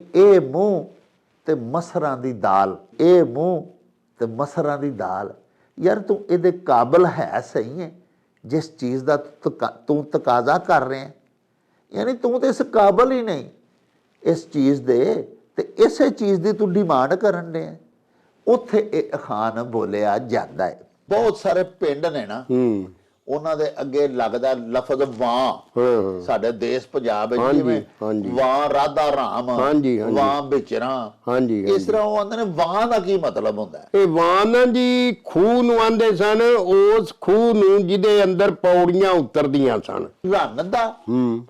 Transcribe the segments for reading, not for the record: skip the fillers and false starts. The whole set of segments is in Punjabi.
ਇਹ ਮੂੰਹ ਤੇ ਮਸਰਾਂ ਦੀ ਦਾਲ, ਇਹ ਮੂੰਹ ਤੇ ਮਸਰਾਂ ਦੀ ਦਾਲ। ਯਾਰ ਤੂੰ ਇਹਦੇ ਕਾਬਲ ਹੈ ਸਹੀ ਹੈ ਜਿਸ ਚੀਜ਼ ਦਾ ਤੂੰ ਤਕਾਜ਼ਾ ਕਰ ਰਿਹਾ, ਯਾਨੀ ਤੂੰ ਤਾਂ ਇਸ ਕਾਬਲ ਹੀ ਨਹੀਂ ਇਸ ਚੀਜ਼ ਦੇ, ਤੇ ਇਸੇ ਚੀਜ਼ ਦੀ ਤੂੰ ਡਿਮਾਂਡ ਕਰਨ ਡਿਆ। ਉੱਥੇ ਇਹ ਅਖਾਨ ਬੋਲਿਆ ਜਾਂਦਾ ਹੈ। ਬਹੁਤ ਸਾਰੇ ਪਿੰਡ ਨੇ ਨਾ, ਉਹਨਾਂ ਦੇ ਅੱਗੇ ਲੱਗਦਾ ਲਫ਼ਜ਼ ਵਾਂ। ਸਾਡੇ ਦੇਸ਼ ਪੰਜਾਬ ਵਿੱਚ ਜਿਵੇਂ ਵਾਂ ਰਾਧਾ ਰਾਮ, ਵਾਂ ਵਿਚਰਾਂ, ਇਸ ਤਰ੍ਹਾਂ ਉਹ ਆਂਦੇ ਨੇ ਵਾਂ ਦਾ ਕੀ ਮਤਲਬ ਹੁੰਦਾ ਹੈ? ਇਹ ਵਾਂ ਨਾ ਜੀ ਖੂਹ ਨੂੰ ਆਂਦੇ ਸਨ, ਉਸ ਖੂਹ ਨੂੰ ਜਿਹਦੇ ਅੰਦਰ ਪੌੜੀਆਂ ਉਤਰਦੀਆਂ ਸਨ। ਰੰਨ ਦਾ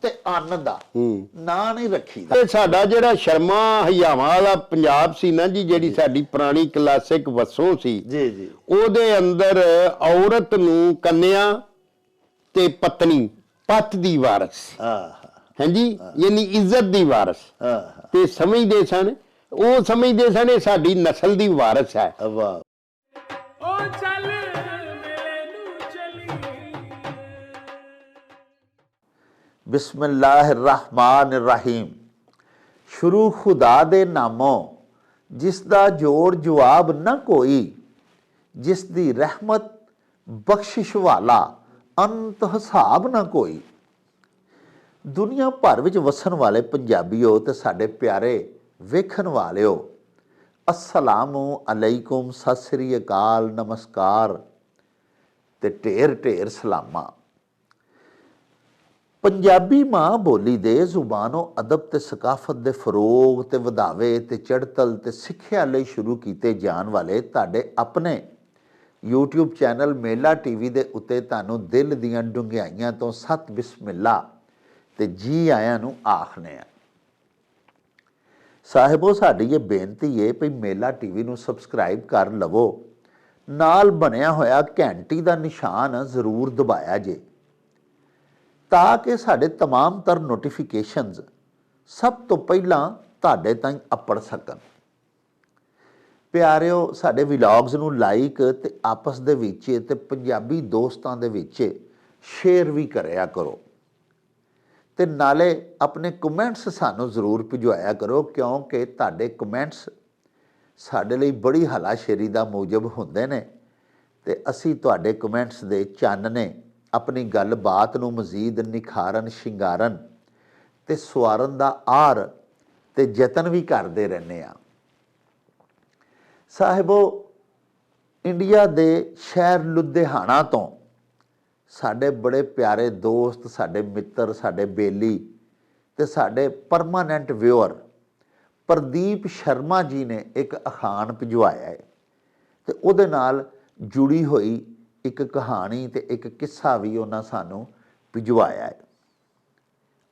ਤੇ ਅੰਨ ਦਾ ਨਾਂ ਨਹੀਂ ਰੱਖੀ। ਤੇ ਸਾਡਾ ਜਿਹੜਾ ਸ਼ਰਮਾ ਹਯਾਵਾਂ ਵਾਲਾ ਪੰਜਾਬ ਸੀ ਨਾ ਜੀ, ਜਿਹੜੀ ਸਾਡੀ ਪੁਰਾਣੀ ਕਲਾਸਿਕ ਵਸੋਂ ਸੀ ਜੀ ਜੀ, ਉਹਦੇ ਅੰਦਰ ਔਰਤ ਨੂੰ ਕੰਨਿਆ ਤੇ ਪਤਨੀ, ਪਤ ਦੀ ਵਾਰਸ, ਹਾਂਜੀ, ਯਾਨੀ ਇੱਜ਼ਤ ਦੀ ਵਾਰਸ ਤੇ ਸਮਝਦੇ ਸਨ। ਉਹ ਸਮਝਦੇ ਸਨ ਇਹ ਸਾਡੀ ਨਸਲ ਦੀ ਵਾਰਸ ਹੈ। ਵਾਹ। ਬਿਸਮਿल्लाहिर्रहमानिर्रहीम। ਸ਼ੁਰੂ ਖੁਦਾ ਦੇ ਨਾਮੋਂ ਜਿਸ ਦਾ ਜੋੜ ਜਵਾਬ ਨਾ ਕੋਈ, ਜਿਸ ਦੀ ਰਹਿਮਤ ਬਖਸ਼ਿਸ਼ ਵਾਲਾ ਅੰਤ ਹਿਸਾਬ ਨਾ ਕੋਈ। ਦੁਨੀਆ ਭਰ ਵਿੱਚ ਵਸਣ ਵਾਲੇ ਪੰਜਾਬੀਓ ਤੇ ਸਾਡੇ ਪਿਆਰੇ ਵੇਖਣ ਵਾਲਿਓ, ਅਸਲਾਮੁ ਅਲੈਕੁਮ, ਸਤਿ ਸ੍ਰੀ ਅਕਾਲ, ਨਮਸਕਾਰ ਤੇ ਢੇਰ ਢੇਰ ਸਲਾਮਾਂ। ਪੰਜਾਬੀ ਮਾਂ ਬੋਲੀ ਦੇ ਜ਼ੁਬਾਨੋ ਅਦਬ ਤੇ ਸਕਾਫਤ ਦੇ ਫਰੋਗ ਤੇ ਵਧਾਵੇ ਤੇ ਚੜ੍ਹਤਲ ਤੇ ਸਿੱਖਿਆ ਲਈ ਸ਼ੁਰੂ ਕੀਤੇ ਜਾਣ ਵਾਲੇ ਤੁਹਾਡੇ ਆਪਣੇ YouTube ਚੈਨਲ ਮੇਲਾ TV ਦੇ ਉੱਤੇ ਤੁਹਾਨੂੰ ਦਿਲ ਦੀਆਂ ਡੂੰਘਾਈਆਂ ਤੋਂ ਸਤ ਬਿਸਮਿਲ੍ਲਾ ਤੇ ਜੀ ਆਇਆਂ ਨੂੰ ਆਖਦੇ ਆ। ਸਾਹਿਬੋ, ਸਾਡੀ ਇਹ ਬੇਨਤੀ ਹੈ ਵੀ ਮੇਲਾ TV ਨੂੰ ਸਬਸਕ੍ਰਾਈਬ ਕਰ ਲਵੋ, ਨਾਲ ਬਣਿਆ ਹੋਇਆ ਘੰਟੀ ਦਾ ਨਿਸ਼ਾਨ ਜ਼ਰੂਰ ਦਬਾਇਆ ਜੇ, ਤਾਂ ਕਿ ਸਾਡੇ तमाम तर ਨੋਟੀਫਿਕੇਸ਼ਨਸ ਸਭ ਤੋਂ ਪਹਿਲਾਂ ਤੁਹਾਡੇ ਤਾਈਂ ਅੱਪੜ ਸਕਣ। ਪਿਆਰਿਓ, ਸਾਡੇ ਵਲੌਗਸ ਨੂੰ ਲਾਈਕ ਤੇ ਆਪਸ ਦੇ ਵਿੱਚ ਤੇ ਪੰਜਾਬੀ ਦੋਸਤਾਂ ਦੇ ਵਿੱਚ ਸ਼ੇਅਰ ਵੀ ਕਰਿਆ ਕਰੋ, ਤੇ ਨਾਲੇ ਆਪਣੇ ਕਮੈਂਟਸ ਸਾਨੂੰ ਜ਼ਰੂਰ ਭਿਜਵਾਇਆ ਕਰੋ, ਕਿਉਂਕਿ ਤੁਹਾਡੇ ਕਮੈਂਟਸ ਸਾਡੇ ਲਈ ਬੜੀ ਹਲਾਸ਼ੇਰੀ ਦਾ ਮੂਜਬ ਹੁੰਦੇ ਨੇ, ਤੇ ਅਸੀਂ ਤੁਹਾਡੇ ਕਮੈਂਟਸ ਦੇ ਚਾਨਣੇ ਆਪਣੀ ਗੱਲਬਾਤ ਨੂੰ ਮਜ਼ੀਦ ਨਿਖਾਰਨ, ਸ਼ਿੰਗਾਰਨ ਤੇ ਸਵਾਰਨ ਦਾ ਆਰ ਤੇ ਯਤਨ ਵੀ ਕਰਦੇ ਰਹਿੰਦੇ ਹਾਂ। ਸਾਹਿਬੋ, ਇੰਡੀਆ ਦੇ ਸ਼ਹਿਰ ਲੁਧਿਆਣਾ ਤੋਂ ਸਾਡੇ ਬੜੇ ਪਿਆਰੇ ਦੋਸਤ, ਸਾਡੇ ਮਿੱਤਰ, ਸਾਡੇ ਬੇਲੀ ਤੇ ਸਾਡੇ ਪਰਮਾਨੈਂਟ ਵਿਊਅਰ ਪ੍ਰਦੀਪ ਸ਼ਰਮਾ ਜੀ ਨੇ ਇੱਕ ਅਖਾਣ ਭਿਜਵਾਇਆ ਹੈ, ਤੇ ਉਹਦੇ ਨਾਲ ਜੁੜੀ ਹੋਈ ਇੱਕ ਕਹਾਣੀ ਤੇ ਇੱਕ ਕਿੱਸਾ ਵੀ ਉਹਨਾਂ ਸਾਨੂੰ ਭਿਜਵਾਇਆ ਹੈ।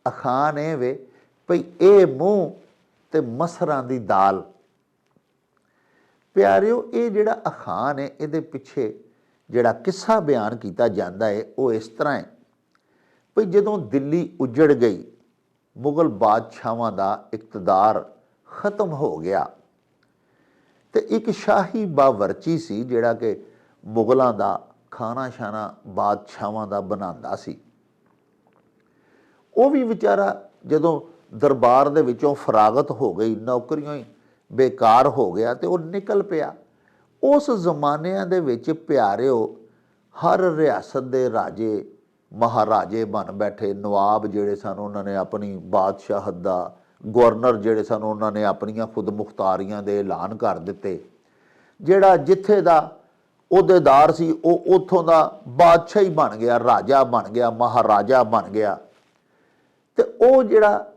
ਅਖਾਣ ਇਹ ਵੇ ਭਈ ਇਹ ਮੂੰਹ ਤੇ ਮਸਰਾਂ ਦੀ ਦਾਲ। ਪਿਆਰਿਓ, ਇਹ ਜਿਹੜਾ ਅਖਾਣ ਹੈ, ਇਹਦੇ ਪਿੱਛੇ ਜਿਹੜਾ ਕਿੱਸਾ ਬਿਆਨ ਕੀਤਾ ਜਾਂਦਾ ਹੈ ਉਹ ਇਸ ਤਰ੍ਹਾਂ ਹੈ ਭਈ ਜਦੋਂ ਦਿੱਲੀ ਉਜੜ ਗਈ, ਮੁਗਲ ਬਾਦਸ਼ਾਹਾਂ ਦਾ ਇਕਤਦਾਰ ਖਤਮ ਹੋ ਗਿਆ, ਤੇ ਇੱਕ ਸ਼ਾਹੀ ਬਾਵਰਚੀ ਸੀ ਜਿਹੜਾ ਕਿ ਮੁਗਲਾਂ ਦਾ ਖਾਣਾ ਸ਼ਾਨਾ ਬਾਦਸ਼ਾਹਾਂ ਦਾ ਬਣਾਉਂਦਾ ਸੀ। ਉਹ ਵੀ ਵਿਚਾਰਾ ਜਦੋਂ ਦਰਬਾਰ ਦੇ ਵਿੱਚੋਂ ਫਰਾਗਤ ਹੋ ਗਈ, ਨੌਕਰੀਆਂ ਹੀ ਬੇਕਾਰ ਹੋ ਗਿਆ, ਤੇ ਉਹ ਨਿਕਲ ਪਿਆ। ਉਸ ਜ਼ਮਾਨਿਆਂ ਦੇ ਵਿੱਚ ਪਿਆਰਿਓ, ਹਰ ਰਿਆਸਤ ਦੇ ਰਾਜੇ ਮਹਾਰਾਜੇ ਬਣ ਬੈਠੇ, ਨਵਾਬ ਜਿਹੜੇ ਸਨ ਉਹਨਾਂ ਨੇ ਆਪਣੀ ਬਾਦਸ਼ਾਹਤ ਦਾ, ਗਵਰਨਰ ਜਿਹੜੇ ਸਨ ਉਹਨਾਂ ਨੇ ਆਪਣੀਆਂ ਖੁਦ ਮੁਖਤਾਰੀਆਂ ਦੇ ਐਲਾਨ ਕਰ ਦਿੱਤੇ। ਜਿਹੜਾ ਜਿੱਥੇ ਦਾ ਅਹੁਦੇਦਾਰ ਸੀ ਉਹ ਉੱਥੋਂ ਦਾ ਬਾਦਸ਼ਾਹ ਹੀ ਬਣ ਗਿਆ, ਰਾਜਾ ਬਣ ਗਿਆ, ਮਹਾਰਾਜਾ ਬਣ ਗਿਆ। ਤੇ ਉਹ ਜਿਹੜਾ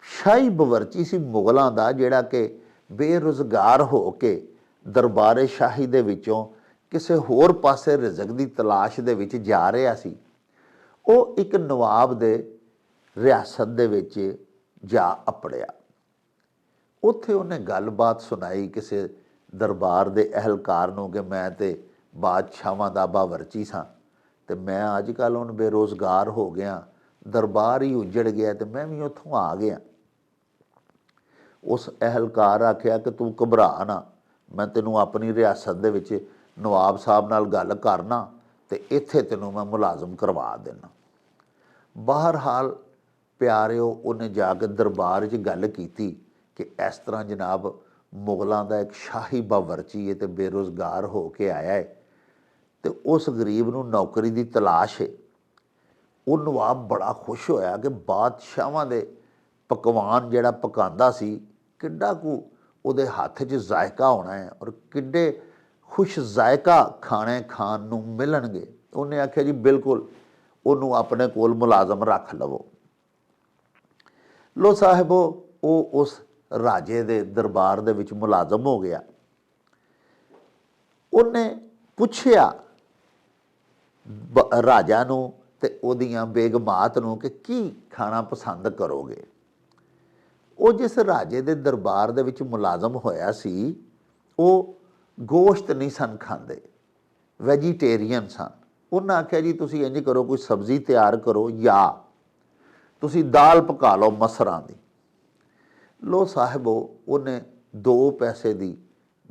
ਸ਼ਾਹੀ ਬਵਰਚੀ ਸੀ ਮੁਗਲਾਂ ਦਾ, ਜਿਹੜਾ ਕਿ ਬੇਰੁਜ਼ਗਾਰ ਹੋ ਕੇ ਦਰਬਾਰੇ ਸ਼ਾਹੀ ਦੇ ਵਿੱਚੋਂ ਕਿਸੇ ਹੋਰ ਪਾਸੇ ਰਿਜ਼ਕ ਦੀ ਤਲਾਸ਼ ਦੇ ਵਿੱਚ ਜਾ ਰਿਹਾ ਸੀ, ਉਹ ਇੱਕ ਨਵਾਬ ਦੇ ਰਿਆਸਤ ਦੇ ਵਿੱਚ ਜਾ ਅਪੜਿਆ। ਉੱਥੇ ਉਹਨੇ ਗੱਲਬਾਤ ਸੁਣਾਈ ਕਿਸੇ ਦਰਬਾਰ ਦੇ ਅਹਿਲਕਾਰ ਨੂੰ ਕਿ ਮੈਂ ਤੇ ਬਾਦਸ਼ਾਹਾਂ ਦਾ ਬਾਵਰਚੀ ਸਾਂ, ਤੇ ਮੈਂ ਅੱਜ ਕੱਲ੍ਹ ਹੁਣ ਬੇਰੁਜ਼ਗਾਰ ਹੋ ਗਿਆ, ਦਰਬਾਰ ਹੀ ਉਜੜ ਗਿਆ, ਤੇ ਮੈਂ ਵੀ ਉੱਥੋਂ ਆ ਗਿਆ। ਉਸ ਅਹਿਲਕਾਰ ਆਖਿਆ ਕਿ ਤੂੰ ਘਬਰਾ ਨਾ, ਮੈਂ ਤੈਨੂੰ ਆਪਣੀ ਰਿਆਸਤ ਦੇ ਵਿੱਚ ਨਵਾਬ ਸਾਹਿਬ ਨਾਲ ਗੱਲ ਕਰਨਾ ਤੇ ਇੱਥੇ ਤੈਨੂੰ ਮੈਂ ਮੁਲਾਜ਼ਮ ਕਰਵਾ ਦੇਣਾ। ਬਹਰਹਾਲ ਪਿਆਰਿਓ, ਉਹਨੇ ਜਾ ਕੇ ਦਰਬਾਰ 'ਚ ਗੱਲ ਕੀਤੀ ਕਿ ਇਸ ਤਰ੍ਹਾਂ ਜਨਾਬ ਮੁਗਲਾਂ ਦਾ ਇੱਕ ਸ਼ਾਹੀ ਬਾਵਰਚੀ ਹੈ ਤੇ ਬੇਰੁਜ਼ਗਾਰ ਹੋ ਕੇ ਆਇਆ ਹੈ ਤੇ ਉਸ ਗਰੀਬ ਨੂੰ ਨੌਕਰੀ ਦੀ ਤਲਾਸ਼ ਹੈ। ਉਹ ਨਵਾਬ ਬੜਾ ਖੁਸ਼ ਹੋਇਆ ਕਿ ਬਾਦਸ਼ਾਹਾਂ ਦੇ ਪਕਵਾਨ ਜਿਹੜਾ ਪਕਾਉਂਦਾ ਸੀ ਕਿੱਡਾ ਕੁ ਉਹਦੇ ਹੱਥ 'ਚ ਜ਼ਾਇਕਾ ਹੋਣਾ ਹੈ ਔਰ ਕਿੱਡੇ ਖੁਸ਼ ਜ਼ਾਇਕਾ ਖਾਣੇ ਖਾਣ ਨੂੰ ਮਿਲਣਗੇ। ਉਹਨੇ ਆਖਿਆ ਜੀ ਬਿਲਕੁਲ ਉਹਨੂੰ ਆਪਣੇ ਕੋਲ ਮੁਲਾਜ਼ਮ ਰੱਖ ਲਵੋ। ਲੋ ਸਾਹਿਬੋ, ਉਹ ਉਸ ਰਾਜੇ ਦੇ ਦਰਬਾਰ ਦੇ ਵਿੱਚ ਮੁਲਾਜ਼ਮ ਹੋ ਗਿਆ। ਉਹਨੇ ਪੁੱਛਿਆ ਰਾਜਾ ਨੂੰ ਤੇ ਉਹਦੀਆਂ ਬੇਗਮਾਤ ਨੂੰ ਕਿ ਕੀ ਖਾਣਾ ਪਸੰਦ ਕਰੋਗੇ। ਉਹ ਜਿਸ ਰਾਜੇ ਦੇ ਦਰਬਾਰ ਦੇ ਵਿੱਚ ਮੁਲਾਜ਼ਮ ਹੋਇਆ ਸੀ ਉਹ ਗੋਸ਼ਤ ਨਹੀਂ ਸਨ ਖਾਂਦੇ, ਵੈਜੀਟੇਰੀਅਨ ਸਨ। ਉਹਨਾਂ ਆਖਿਆ ਜੀ ਤੁਸੀਂ ਇੰਝ ਕਰੋ, ਕੋਈ ਸਬਜ਼ੀ ਤਿਆਰ ਕਰੋ ਜਾਂ ਤੁਸੀਂ ਦਾਲ ਪਕਾ ਲਓ ਮਸਰਾਂ ਦੀ। ਲੋ ਸਾਹਿਬੋ, ਉਹਨੇ 2 ਪੈਸੇ ਦੀ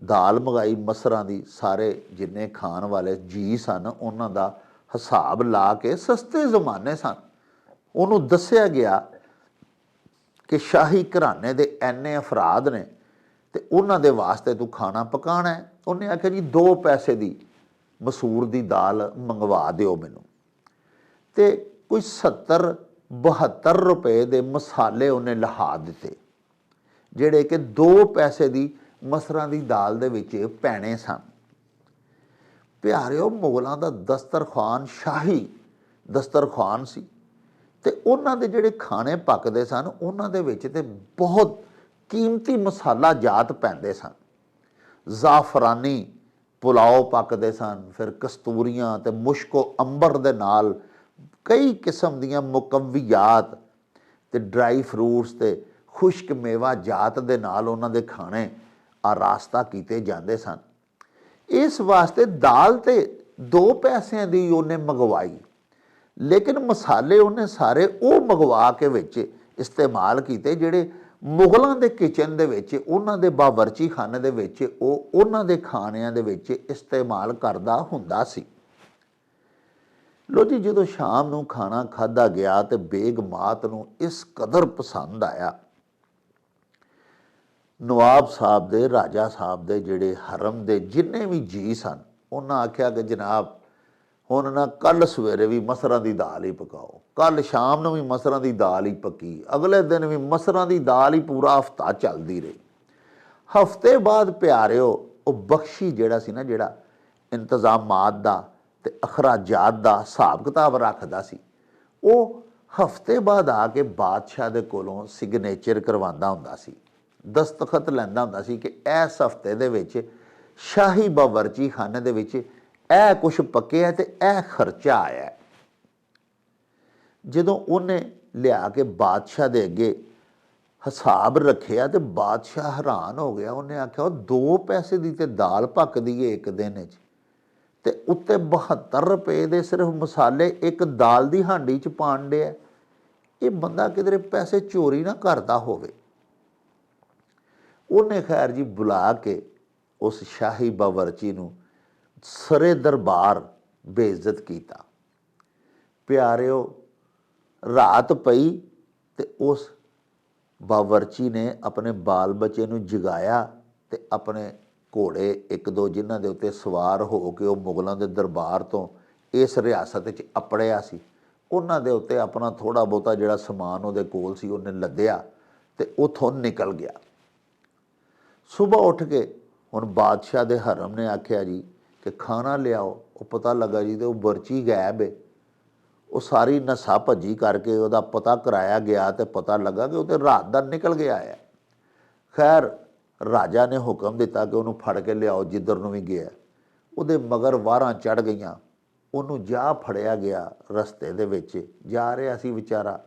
ਦਾਲ ਮੰਗਾਈ ਮਸਰਾਂ ਦੀ। ਸਾਰੇ ਜਿੰਨੇ ਖਾਣ ਵਾਲੇ ਜੀ ਸਨ ਉਹਨਾਂ ਦਾ ਹਿਸਾਬ ਲਾ ਕੇ, ਸਸਤੇ ਜ਼ਮਾਨੇ ਸਨ, ਉਹਨੂੰ ਦੱਸਿਆ ਗਿਆ ਕਿ ਸ਼ਾਹੀ ਘਰਾਣੇ ਦੇ ਇੰਨੇ ਅਫਰਾਦ ਨੇ ਤੇ ਉਹਨਾਂ ਦੇ ਵਾਸਤੇ ਤੂੰ ਖਾਣਾ ਪਕਾਉਣਾ ਹੈ। ਉਹਨੇ ਆਖਿਆ ਜੀ 2 ਪੈਸੇ ਦੀ ਮਸੂਰ ਦੀ ਦਾਲ ਮੰਗਵਾ ਦਿਓ ਮੈਨੂੰ। ਤੇ ਕੋਈ 70-72 ਰੁਪਏ ਦੇ ਮਸਾਲੇ ਉਹਨੇ ਲਹਾ ਦਿੱਤੇ ਜਿਹੜੇ ਕਿ 2 ਪੈਸੇ ਦੀ ਮਸਰਾਂ ਦੀ ਦਾਲ ਦੇ ਵਿੱਚ ਪੈਣੇ ਸਨ। ਪਿਆਰਿਓ, ਮੁਗਲਾਂ ਦਾ ਦਸਤਰਖਾਨ ਸ਼ਾਹੀ ਦਸਤਰਖਾਨ ਸੀ ਤੇ ਉਹਨਾਂ ਦੇ ਜਿਹੜੇ ਖਾਣੇ ਪੱਕਦੇ ਸਨ ਉਹਨਾਂ ਦੇ ਵਿੱਚ ਤੇ ਬਹੁਤ ਕੀਮਤੀ ਮਸਾਲਾ ਜਾਤ ਪੈਂਦੇ ਸਨ। ਜ਼ਾਫਰਾਨੀ ਪੁਲਾਓ ਪੱਕਦੇ ਸਨ, ਫਿਰ ਕਸਤੂਰੀਆਂ ਤੇ ਮੁਸ਼ਕੋ ਅੰਬਰ ਦੇ ਨਾਲ ਕਈ ਕਿਸਮ ਦੀਆਂ ਮੁਕੱਵਿਆਤ ਤੇ ਡਰਾਈ ਫਰੂਟਸ ਤੇ ਖੁਸ਼ਕ ਮੇਵਾ ਜਾਤ ਦੇ ਨਾਲ ਉਹਨਾਂ ਦੇ ਖਾਣੇ ਆਰਾਸਤਾ ਕੀਤੇ ਜਾਂਦੇ ਸਨ। ਇਸ ਵਾਸਤੇ ਦਾਲ ਤੇ 2 ਪੈਸਿਆਂ ਦੀ ਉਹਨੇ ਮੰਗਵਾਈ, ਲੇਕਿਨ ਮਸਾਲੇ ਉਹਨੇ ਸਾਰੇ ਉਹ ਮੰਗਵਾ ਕੇ ਵਿੱਚ ਇਸਤੇਮਾਲ ਕੀਤੇ ਜਿਹੜੇ ਮੁਗਲਾਂ ਦੇ ਕਿਚਨ ਦੇ ਵਿੱਚ, ਉਹਨਾਂ ਦੇ ਬਾਵਰਚੀ ਖਾਨੇ ਦੇ ਵਿੱਚ ਉਹ ਉਹਨਾਂ ਦੇ ਖਾਣਿਆਂ ਦੇ ਵਿੱਚ ਇਸਤੇਮਾਲ ਕਰਦਾ ਹੁੰਦਾ ਸੀ। ਲੋ ਜੀ, ਜਦੋਂ ਸ਼ਾਮ ਨੂੰ ਖਾਣਾ ਖਾਧਾ ਗਿਆ ਤੇ ਬੇਗਮਾਤ ਨੂੰ ਇਸ ਕਦਰ ਪਸੰਦ ਆਇਆ, ਨਵਾਬ ਸਾਹਿਬ ਦੇ, ਰਾਜਾ ਸਾਹਿਬ ਦੇ ਜਿਹੜੇ ਹਰਮ ਦੇ ਜਿੰਨੇ ਵੀ ਜੀ ਸਨ, ਉਹਨਾਂ ਆਖਿਆ ਕਿ ਜਨਾਬ ਹੁਣ ਨਾ ਕੱਲ੍ਹ ਸਵੇਰੇ ਵੀ ਮਸਰਾਂ ਦੀ ਦਾਲ ਹੀ ਪਕਾਓ, ਕੱਲ੍ਹ ਸ਼ਾਮ ਨੂੰ ਵੀ ਮਸਰਾਂ ਦੀ ਦਾਲ ਹੀ ਪੱਕੀ, ਅਗਲੇ ਦਿਨ ਵੀ ਮਸਰਾਂ ਦੀ ਦਾਲ ਹੀ ਪੂਰਾ ਹਫ਼ਤਾ ਚੱਲਦੀ ਰਹੀ। ਹਫ਼ਤੇ ਬਾਅਦ ਪਿਆਰਿਓ, ਉਹ ਬਖਸ਼ੀ ਜਿਹੜਾ ਸੀ ਨਾ, ਜਿਹੜਾ ਇੰਤਜ਼ਾਮਾਤ ਦਾ ਤੇ ਅਖਰਾਜਾਤ ਦਾ ਹਿਸਾਬ ਕਿਤਾਬ ਰੱਖਦਾ ਸੀ, ਉਹ ਹਫ਼ਤੇ ਬਾਅਦ ਆ ਕੇ ਬਾਦਸ਼ਾਹ ਦੇ ਕੋਲੋਂ ਸਿਗਨੇਚਰ ਕਰਵਾਉਂਦਾ ਹੁੰਦਾ ਸੀ, ਦਸਤਖਤ ਲੈਂਦਾ ਹੁੰਦਾ ਸੀ ਕਿ ਇਸ ਹਫ਼ਤੇ ਦੇ ਵਿੱਚ ਸ਼ਾਹੀ ਬਾਵਰਚੀ ਖਾਨੇ ਦੇ ਵਿੱਚ ਇਹ ਕੁਛ ਪੱਕਿਆ ਤੇ ਇਹ ਖਰਚਾ ਆਇਆ। ਜਦੋਂ ਉਹਨੇ ਲਿਆ ਕੇ ਬਾਦਸ਼ਾਹ ਦੇ ਅੱਗੇ ਹਿਸਾਬ ਰੱਖਿਆ ਤੇ ਬਾਦਸ਼ਾਹ ਹੈਰਾਨ ਹੋ ਗਿਆ। ਉਹਨੇ ਆਖਿਆ ਉਹ 2 ਪੈਸੇ ਦੀ ਤੇ ਦਾਲ ਪੱਕਦੀ ਹੈ ਇੱਕ ਦਿਨ 'ਚ ਤੇ ਉੱਤੇ 72 ਰੁਪਏ ਦੇ ਸਿਰਫ ਮਸਾਲੇ ਇੱਕ ਦਾਲ ਦੀ ਹਾਂਡੀ 'ਚ ਪਾਣ ਡਿਆ। ਇਹ ਬੰਦਾ ਕਿਧਰੇ ਪੈਸੇ ਚੋਰੀ ਨਾ ਕਰਦਾ ਹੋਵੇ। ਉਹਨੇ ਖੈਰ ਜੀ ਬੁਲਾ ਕੇ ਉਸ ਸ਼ਾਹੀ ਬਾਵਰਚੀ ਨੂੰ ਸਰੇ ਦਰਬਾਰ ਬੇਇੱਜ਼ਤ ਕੀਤਾ। ਪਿਆਰਿਓ, ਰਾਤ ਪਈ ਤੇ ਉਸ ਬਾਵਰਚੀ ਨੇ ਆਪਣੇ ਬਾਲ ਬੱਚੇ ਨੂੰ ਜਗਾਇਆ ਤੇ ਆਪਣੇ ਘੋੜੇ 1-2 ਜਿਨ੍ਹਾਂ ਦੇ ਉੱਤੇ ਸਵਾਰ ਹੋ ਕੇ ਉਹ ਮੁਗਲਾਂ ਦੇ ਦਰਬਾਰ ਤੋਂ ਇਸ ਰਿਆਸਤ 'ਚ ਅਪੜਿਆ ਸੀ, ਉਹਨਾਂ ਦੇ ਉੱਤੇ ਆਪਣਾ ਥੋੜ੍ਹਾ ਬਹੁਤਾ ਜਿਹੜਾ ਸਮਾਨ ਉਹਦੇ ਕੋਲ ਸੀ ਉਹਨੇ ਲੱਦਿਆ ਤੇ ਉੱਥੋਂ ਨਿਕਲ ਗਿਆ। ਸੁਬਾਹ ਉੱਠ ਕੇ ਹੁਣ ਬਾਦਸ਼ਾਹ ਦੇ ਹਰਮ ਨੇ ਆਖਿਆ ਜੀ ਕਿ ਖਾਣਾ ਲਿਆਓ। ਉਹ ਪਤਾ ਲੱਗਾ ਜੀ ਤੇ ਉਹ ਬਰਚੀ ਗਾਇਬ ਹੈ। ਉਹ ਸਾਰੀ ਨਸਾ ਭੱਜੀ ਕਰਕੇ ਉਹਦਾ ਪਤਾ ਕਰਾਇਆ ਗਿਆ ਤੇ ਪਤਾ ਲੱਗਾ ਕਿ ਉਹ ਤੇ ਰਾਤ ਦਾ ਨਿਕਲ ਗਿਆ ਹੈ। ਖੈਰ, ਰਾਜਾ ਨੇ ਹੁਕਮ ਦਿੱਤਾ ਕਿ ਉਹਨੂੰ ਫੜ ਕੇ ਲਿਆਓ ਜਿੱਧਰ ਨੂੰ ਵੀ ਗਿਆ। ਉਹਦੇ ਮਗਰ ਵਾਰਾਂ ਚੜ੍ਹ ਗਈਆਂ, ਉਹਨੂੰ ਜਾ ਫੜਿਆ ਗਿਆ। ਰਸਤੇ ਦੇ ਵਿੱਚ ਜਾ ਰਿਹਾ ਸੀ ਵਿਚਾਰਾ,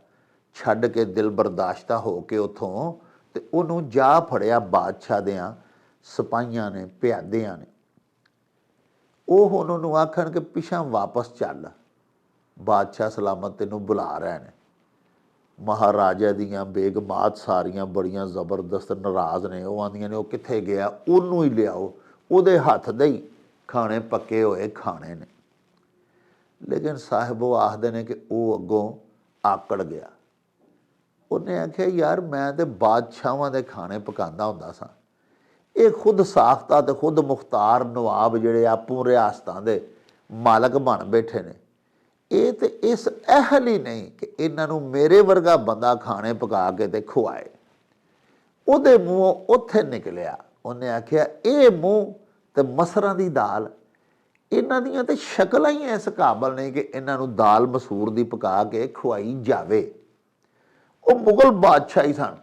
ਛੱਡ ਕੇ ਦਿਲ ਬਰਦਾਸ਼ਤਾ ਹੋ ਕੇ ਉੱਥੋਂ, ਤੇ ਉਹਨੂੰ ਜਾ ਫੜਿਆ ਬਾਦਸ਼ਾਹ ਦਿਆਂ ਸਿਪਾਹੀਆਂ ਨੇ, ਪਿਆਦਿਆਂ ਨੇ। ਉਹ ਹੁਣ ਉਹਨੂੰ ਆਖਣ ਕਿ ਪਿਛਾਂ ਵਾਪਸ ਚੱਲ, ਬਾਦਸ਼ਾਹ ਸਲਾਮਤ ਤੈਨੂੰ ਬੁਲਾ ਰਹੇ ਨੇ। ਮਹਾਰਾਜਾ ਦੀਆਂ ਬੇਗਮਾਤ ਸਾਰੀਆਂ ਬੜੀਆਂ ਜ਼ਬਰਦਸਤ ਨਾਰਾਜ਼ ਨੇ। ਉਹ ਆਂਦੀਆਂ ਨੇ ਉਹ ਕਿੱਥੇ ਗਿਆ, ਉਹਨੂੰ ਹੀ ਲਿਆਓ, ਉਹਦੇ ਹੱਥ ਦੇ ਹੀ ਖਾਣੇ ਪੱਕੇ ਹੋਏ ਖਾਣੇ ਨੇ। ਲੇਕਿਨ ਸਾਹਿਬ ਉਹ ਆਖਦੇ ਨੇ ਕਿ ਉਹ ਅੱਗੋਂ ਆਕੜ ਗਿਆ। ਉਹਨੇ ਆਖਿਆ ਯਾਰ ਮੈਂ ਤੇ ਬਾਦਸ਼ਾਹਾਂ ਦੇ ਖਾਣੇ ਪਕਾਉਂਦਾ ਹੁੰਦਾ ਸਾਂ, ਇਹ ਖੁਦ ਸਾਖਤਾ ਤੇ ਖੁਦ ਮੁਖਤਾਰ ਨਵਾਬ ਜਿਹੜੇ ਆਪੂ ਰਿਆਸਤਾਂ ਦੇ ਮਾਲਕ ਬਣ ਬੈਠੇ ਨੇ, ਇਹ ਤੇ ਇਸ ਅਹਿਲ ਹੀ ਨਹੀਂ ਕਿ ਇਹਨਾਂ ਨੂੰ ਮੇਰੇ ਵਰਗਾ ਬੰਦਾ ਖਾਣੇ ਪਕਾ ਕੇ ਤੇ ਖਵਾਏ। ਉਹਦੇ ਮੂੰਹੋਂ ਉੱਥੇ ਨਿਕਲਿਆ, ਉਹਨੇ ਆਖਿਆ ਇਹ ਮੂੰਹ ਤੇ ਮਸਰਾਂ ਦੀ ਦਾਲ, ਇਹਨਾਂ ਦੀਆਂ ਤੇ ਸ਼ਕਲਾਂ ਹੀ ਇਸ ਕਾਬਲ ਨਹੀਂ ਕਿ ਇਹਨਾਂ ਨੂੰ ਦਾਲ ਮਸੂਰ ਦੀ ਪਕਾ ਕੇ ਖਵਾਈ ਜਾਵੇ। ਉਹ ਮੁਗਲ ਬਾਦਸ਼ਾਹ ਹੀ ਸਨ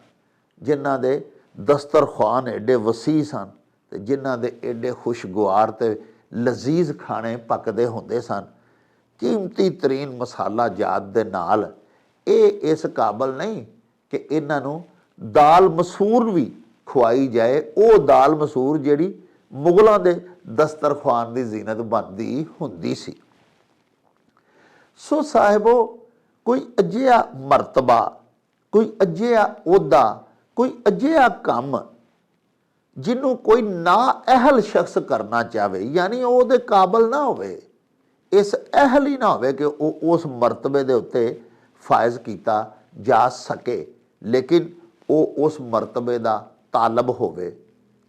ਜਿਨ੍ਹਾਂ ਦੇ ਦਸਤਰਖਵਾਨ ਐਡੇ ਵਸੀ ਸਨ ਤੇ ਜਿਨ੍ਹਾਂ ਦੇ ਐਡੇ ਖੁਸ਼ਗਵਾਰ ਤੇ ਲਜ਼ੀਜ਼ ਖਾਣੇ ਪੱਕਦੇ ਹੁੰਦੇ ਸਨ, ਕੀਮਤੀ ਤਰੀਨ ਮਸਾਲਾ ਜਾਤ ਦੇ ਨਾਲ। ਇਹ ਇਸ ਕਾਬਲ ਨਹੀਂ ਕਿ ਇਹਨਾਂ ਨੂੰ ਦਾਲ ਮਸੂਰ ਵੀ ਖਵਾਈ ਜਾਏ, ਉਹ ਦਾਲ ਮਸੂਰ ਜਿਹੜੀ ਮੁਗਲਾਂ ਦੇ ਦਸਤਰਖਵਾਨ ਦੀ ਜ਼ੀਨਤ ਬਣਦੀ ਹੁੰਦੀ ਸੀ। ਸੋ ਸਾਹਿਬੋ, ਕੋਈ ਅਜਿਹਾ ਮਰਤਬਾ, ਕੋਈ ਅਜਿਹਾ ਅਹੁਦਾ, ਕੋਈ ਅਜਿਹਾ ਕੰਮ ਜਿਹਨੂੰ ਕੋਈ ਨਾ ਅਹਿਲ ਸ਼ਖਸ ਕਰਨਾ ਚਾਹਵੇ, ਯਾਨੀ ਉਹ ਉਹਦੇ ਕਾਬਲ ਨਾ ਹੋਵੇ, ਇਸ ਅਹਿਲ ਹੀ ਨਾ ਹੋਵੇ ਕਿ ਉਹ ਉਸ ਮਰਤਬੇ ਦੇ ਉੱਤੇ ਫਾਇਜ਼ ਕੀਤਾ ਜਾ ਸਕੇ, ਲੇਕਿਨ ਉਹ ਉਸ ਮਰਤਬੇ ਦਾ ਤਾਲਬ ਹੋਵੇ,